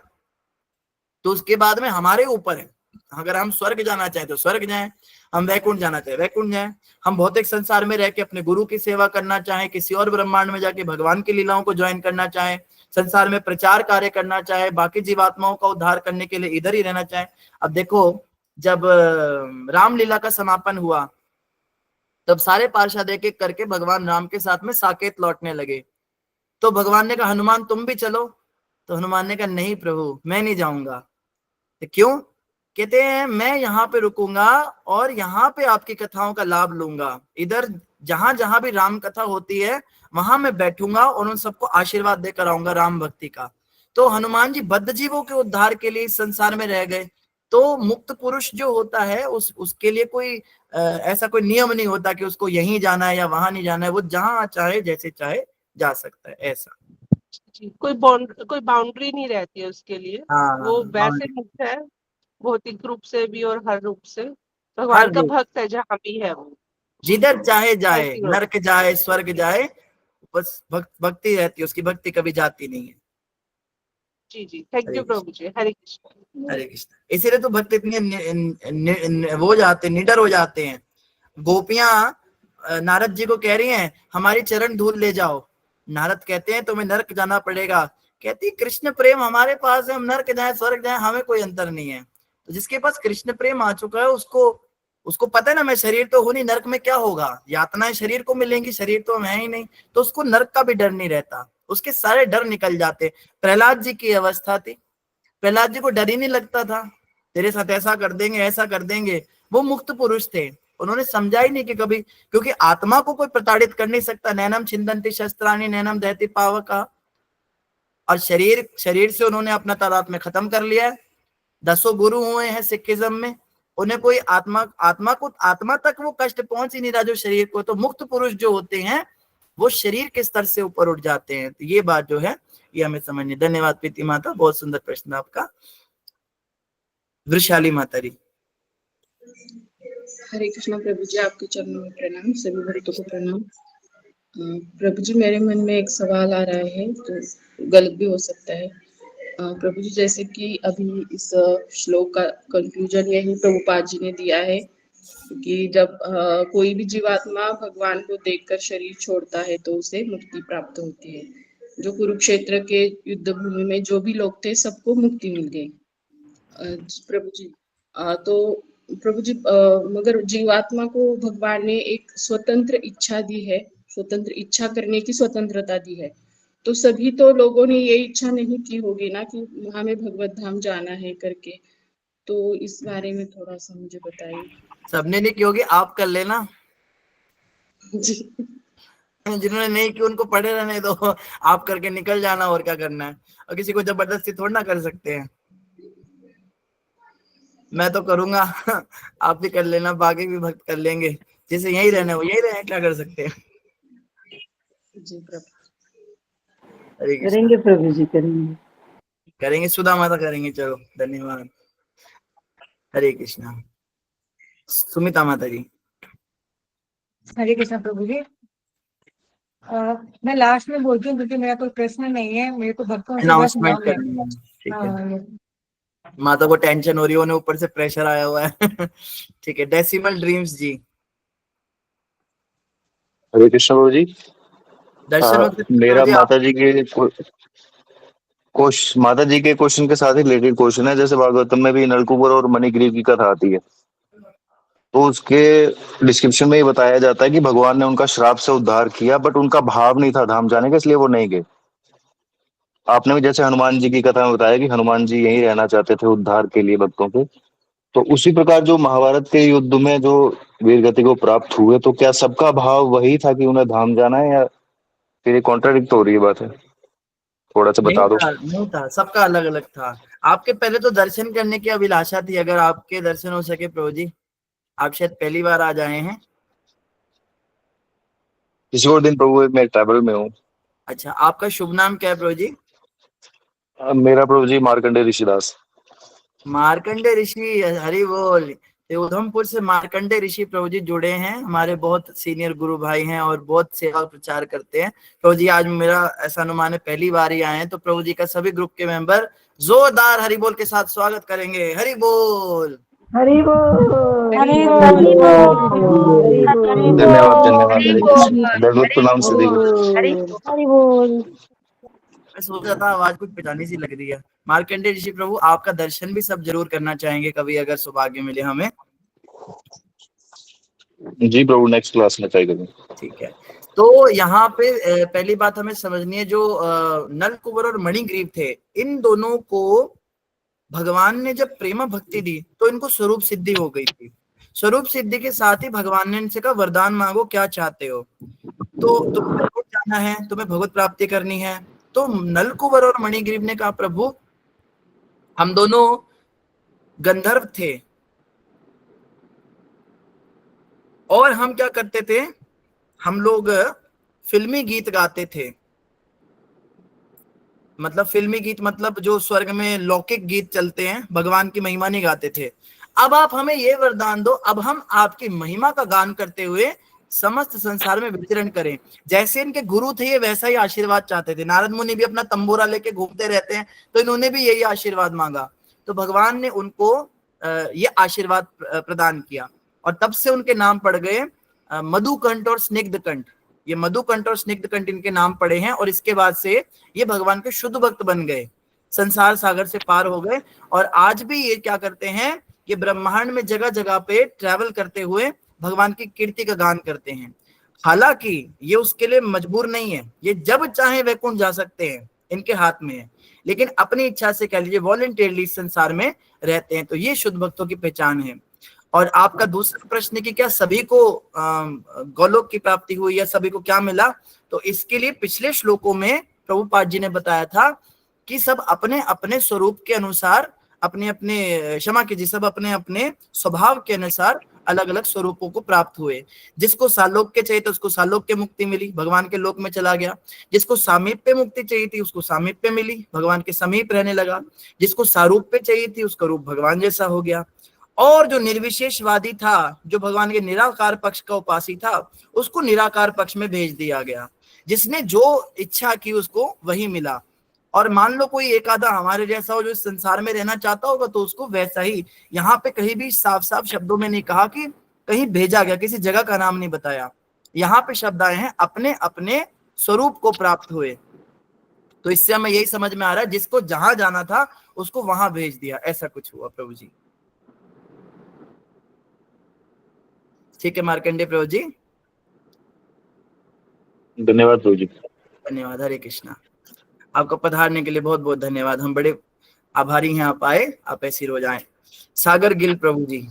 तो उसके बाद में हमारे ऊपर है। अगर हम स्वर्ग जाना चाहें तो स्वर्ग जाएं, हम वैकुंठ जाना चाहें वैकुंठ जाएं, हम भौतिक संसार में रह के अपने गुरु की सेवा करना चाहें, किसी और ब्रह्मांड में जाके भगवान की लीलाओं को ज्वाइन करना चाहें, संसार में प्रचार कार्य करना चाहे, बाकी जीवात्माओं का उद्धार करने के लिए इधर ही रहना चाहे। अब देखो, जब रामलीला का समापन हुआ तब सारे पार्षद एक एक करके भगवान राम के साथ में साकेत लौटने लगे। तो भगवान ने कहा हनुमान तुम भी चलो। तो हनुमान ने कहा नहीं प्रभु, मैं नहीं जाऊंगा। तो क्यों? कहते हैं मैं यहाँ पे रुकूंगा और यहाँ पे आपकी कथाओं का लाभ लूंगा। इधर जहां जहां भी राम कथा होती है वहां मैं बैठूंगा और उन सबको आशीर्वाद देकर आऊंगा राम भक्ति का। तो हनुमान जी बद्ध जीवों के उद्धार के लिए इस संसार में रह गए। तो मुक्त पुरुष जो होता है उसके लिए कोई ऐसा कोई नियम नहीं होता कि उसको यहीं जाना है या वहां नहीं जाना है, वो जहां चाहे जैसे चाहे जा सकता है। ऐसा कोई बाउंड्री नहीं रहती है उसके लिए। वो वैसे मुक्त है भौतिक रूप से भी और हर रूप से। भगवान का भक्त है जहाँ भी है वो, जिधर चाहे जाए, नरक जाए स्वर्ग जाए, बस भक्ति रहती है उसकी, भक्ति कभी जाती नहीं है। जी जी, थैंक यू प्रभु जी। हरे कृष्ण हरे कृष्ण। इसीलिए तो भक्त इतने वो जाते, निडर हो जाते हैं। गोपियां नारद जी को कह रही हैं हमारी चरण धूल ले जाओ। नारद कहते हैं तुम्हें नरक जाना पड़ेगा। कहती कृष्ण प्रेम हमारे पास है, हम नरक जाए स्वर्ग जाए हमें कोई अंतर नहीं है। तो जिसके पास कृष्ण प्रेम आ चुका है उसको पता है ना मैं शरीर तो हूं नहीं, नरक में क्या होगा, यातनाएं शरीर को मिलेंगी, शरीर तो है ही नहीं। तो उसको नरक का भी डर नहीं रहता, उसके सारे डर निकल जाते। प्रहलाद जी की अवस्था थी, प्रहलाद जी को डर ही नहीं लगता था तेरे साथ ऐसा कर देंगे ऐसा कर देंगे। वो मुक्त पुरुष थे, उन्होंने समझा ही नहीं कि कभी, क्योंकि आत्मा को कोई प्रताड़ित कर नहीं सकता। नैनम छिन्दन्ति शस्त्राणि नैनम दहति पावका। और शरीर से उन्होंने अपना तादात्म्य खत्म कर लिया है। 10 गुरु हुए हैं सिखिज्म में, उन्हें कोई आत्मा तक वो कष्ट पहुंच ही नहीं रहा जो शरीर को। तो मुक्त पुरुष जो होते हैं वो शरीर के स्तर से ऊपर उठ जाते हैं। तो ये बात जो है ये हमें समझनी। धन्यवाद प्रीति माता, बहुत सुंदर प्रश्न आपका। वृषाली माता जी। हरे कृष्णा प्रभु जी, आपके चरणों में प्रणाम, सभी भक्तों को प्रणाम। प्रभु जी मेरे मन में एक सवाल आ रहा है, तो गलत भी हो सकता है। प्रभु जी जैसे कि अभी इस श्लोक का कंक्लूजन यही प्रभुपाद जी ने दिया है कि जब कोई भी जीवात्मा भगवान को देखकर शरीर छोड़ता है तो उसे मुक्ति प्राप्त होती है। जो कुरुक्षेत्र के युद्ध भूमि में जो भी लोग थे सबको मुक्ति मिल गई। प्रभु जी तो प्रभु जी मगर जीवात्मा को भगवान ने एक स्वतंत्र इच्छा दी है, स्वतंत्र इच्छा करने की स्वतंत्रता दी है। तो सभी तो लोगों ने ये इच्छा नहीं की होगी ना कि हमें भगवत धाम जाना है करके। तो इस बारे में थोड़ा सा मुझे बताइए। सबने नहीं की होगी, आप कर लेना जी। जिन्होंने नहीं की उनको पड़े रहने दो, आप करके निकल जाना, और क्या करना है। और किसी को जबरदस्ती थोड़ा ना कर सकते हैं। मैं तो करूंगा, आप भी कर लेना, बाकी भी भक्त कर लेंगे। जैसे यही रहना वो यही रहे, क्या कर सकते हैं। जी प्रभु। करेंगे प्रभु जी, करेंगे सुधा माता करेंगे। चलो धन्यवाद। हरे कृष्णा। सुमिता माता जी। हरे कृष्णा प्रभु जी। मैं लास्ट में बोलती हूँ क्योंकि मेरा कोई प्रश्न नहीं है, मेरे को भक्तों से बस नाम लेना है। ठीक है, माता को टेंशन हो रही है, उन्हें ऊपर से प्रेशर आया हुआ है। ठीक है, डेसिमल ड्रीम्स जी। हरे कृष्ण प्रभु जी। मेरा माता जी के क्वेश्चन के साथ ही रिलेटेड क्वेश्चन है। जैसे भागवतम में भी नलकुबर और मणिग्रीव की कथा आती है, तो उसके डिस्क्रिप्शन में ये बताया जाता है कि भगवान ने उनका श्राप से उद्धार किया, बट उनका भाव नहीं था धाम जाने का, इसलिए वो नहीं गए। आपने भी जैसे हनुमान जी की कथा में बताया कि हनुमान जी यहीं रहना चाहते थे उद्धार के लिए भक्तों के, तो उसी प्रकार जो महाभारत के युद्ध में जो वीर गति को प्राप्त हुए, तो क्या सबका भाव वही था कि उन्हें धाम जाना है, या फिर ये कॉन्ट्राडिक्ट हो रही है बात है, थोड़ा सा बता दो। नहीं था, सबका अलग अलग था। आपके पहले तो दर्शन करने की अभिलाषा थी, अगर आपके दर्शन हो सके प्रभु जी। आप शायद पहली बार आज आए हैं। इस और दिन प्रभु मैं ट्रैवल में हूँ। अच्छा, आपका शुभ नाम क्या है प्रभु जी? मेरा प्रभु जी मार्कंडेय ऋषिदास। मार्कंडेय ऋषि, हरि बोल। तो उधमपुर से मार्कंडेय ऋषि प्रभु जी जुड़े हैं, हमारे बहुत सीनियर गुरु भाई हैं और बहुत सेवा प्रचार करते हैं। प्रभु जी आज मेरा ऐसा अनुमान है पहली बार ही आए हैं, तो प्रभु जी का सभी ग्रुप के मेंबर जोरदार हरि बोल के साथ स्वागत करेंगे। हरि बोल, हरि बोल, हरि बोल, धन्यवाद धन्यवाद। दंडवत प्रणाम सभी को। हरि बोल। मैं सोच रहा था आवाज कुछ पिटानी सी लग रही है। मार्कंडेय ऋषि प्रभु, आपका दर्शन भी सब जरूर करना चाहेंगे कभी, अगर सौभाग्य मिले हमें। जी प्रभु, नेक्स्ट क्लास में ट्राई करूंगा। ठीक है, तो यहाँ पे पहली बात हमें समझनी है, जो नलकुबर और मणिग्रीव थे, इन दोनों को भगवान ने जब प्रेम भक्ति दी तो इनको स्वरूप सिद्धि हो गई थी। स्वरूप सिद्धि के साथ ही भगवान ने इनसे कहा वरदान मांगो, क्या चाहते हो। तो तुम्हें जाना है, तुम्हें भगवत प्राप्ति करनी है। तो नलकुबर और मणिग्रीव ने कहा प्रभु हम दोनों गंधर्व थे और हम क्या करते थे, हम लोग फिल्मी गीत गाते थे। मतलब फिल्मी गीत मतलब जो स्वर्ग में लौकिक गीत चलते हैं, भगवान की महिमा नहीं गाते थे। अब आप हमें ये वरदान दो, अब हम आपकी महिमा का गान करते हुए समस्त संसार में विचरण करें। जैसे इनके गुरु थे ये वैसा ही आशीर्वाद चाहते थे। नारद मुनि भी अपना तंबूरा लेके घूमते रहते हैं, तो इन्होंने भी यही आशीर्वाद मांगा। तो भगवान ने उनको ये आशीर्वाद प्रदान किया और तब से उनके नाम पड़ गए मधुकंठ और स्निग्धकंठ। ये मधुकंठ और स्निग्धकंठ इनके नाम पड़े हैं और इसके बाद से ये भगवान के शुद्ध भक्त बन गए, संसार सागर से पार हो गए। और आज भी ये क्या करते हैं, ये ब्रह्मांड में जगह जगह पे ट्रैवल करते हुए भगवान की कीर्ति का गान करते हैं। हालांकि ये उसके लिए मजबूर नहीं है, ये जब चाहे वैकुंठ जा सकते हैं, इनके हाथ में है, लेकिन अपनी इच्छा से कह लीजिए वॉलंटियरली संसार में रहते हैं। तो ये शुद्ध भक्तों की पहचान है। और आपका दूसरा प्रश्न कि क्या सभी को गोलोक की प्राप्ति हुई या सभी को क्या मिला, तो इसके लिए पिछले श्लोकों में प्रभुपाद जी ने बताया था कि सब अपने अपने स्वरूप के अनुसार, अपने अपने क्षमा कीजिए, सब अपने अपने स्वभाव के अनुसार अलग अलग स्वरूपों को प्राप्त हुए। जिसको सालोक्य चाहिए तो उसको सालोक्य मुक्ति मिली, भगवान के लोक में चला गया। जिसको सामीप्य मुक्ति चाहिए थी उसको सामीप्य मिली, भगवान के समीप रहने लगा। जिसको सारूप्य चाहिए थी उसका रूप भगवान जैसा हो गया। और जो निर्विशेषवादी था, जो भगवान के निराकार पक्ष का उपासी था, उसको निराकार पक्ष में भेज दिया गया। जिसने जो इच्छा की उसको वही मिला। और मान लो कोई एक आधा हमारे जैसा हो जो इस संसार में रहना चाहता होगा तो उसको वैसा ही। यहाँ पे कहीं भी साफ साफ शब्दों में नहीं कहा कि कहीं भेजा गया, किसी जगह का नाम नहीं बताया। यहाँ पे शब्द आए हैं अपने अपने स्वरूप को प्राप्त हुए। तो इससे हमें यही समझ में आ रहा है जिसको जहां जाना था उसको वहां भेज दिया, ऐसा कुछ हुआ प्रभु जी। ठीक है मार्कंडेय प्रभु जी, धन्यवाद प्रभु जी। धन्यवाद। हरे कृष्णा। आपको पधारने के लिए बहुत बहुत धन्यवाद। हम बड़े आभारी हैं आप आए, आप ऐसे रोज आए। सागर गिल प्रभु जी।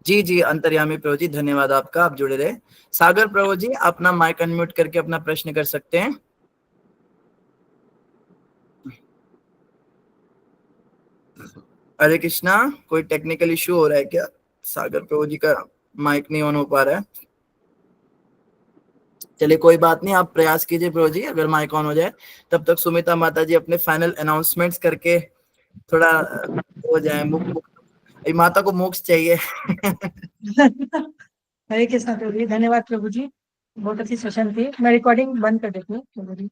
जी जी अंतर्यामी प्रभु जी, धन्यवाद आपका, आप जुड़े रहे। सागर प्रभु जी अपना माइक अनम्यूट करके अपना प्रश्न कर सकते हैं। हरे कृष्णा। कोई टेक्निकल इश्यू हो रहा है क्या? सागर प्रभु जी का माइक नहीं ऑन हो पा रहा है। चलिए कोई बात नहीं, आप प्रयास कीजिए प्रभु जी, अगर माइक ऑन हो जाए। तब तक सुमिता माता जी अपने फाइनल अनाउंसमेंट्स करके थोड़ा हो जाए। माता को मोक्ष चाहिए। हरे कृष्णा प्रभु जी, धन्यवाद प्रभु जी, बहुत अच्छी सेशन थी। मैं रिकॉर्डिंग बंद कर देती हूँ प्रभु जी।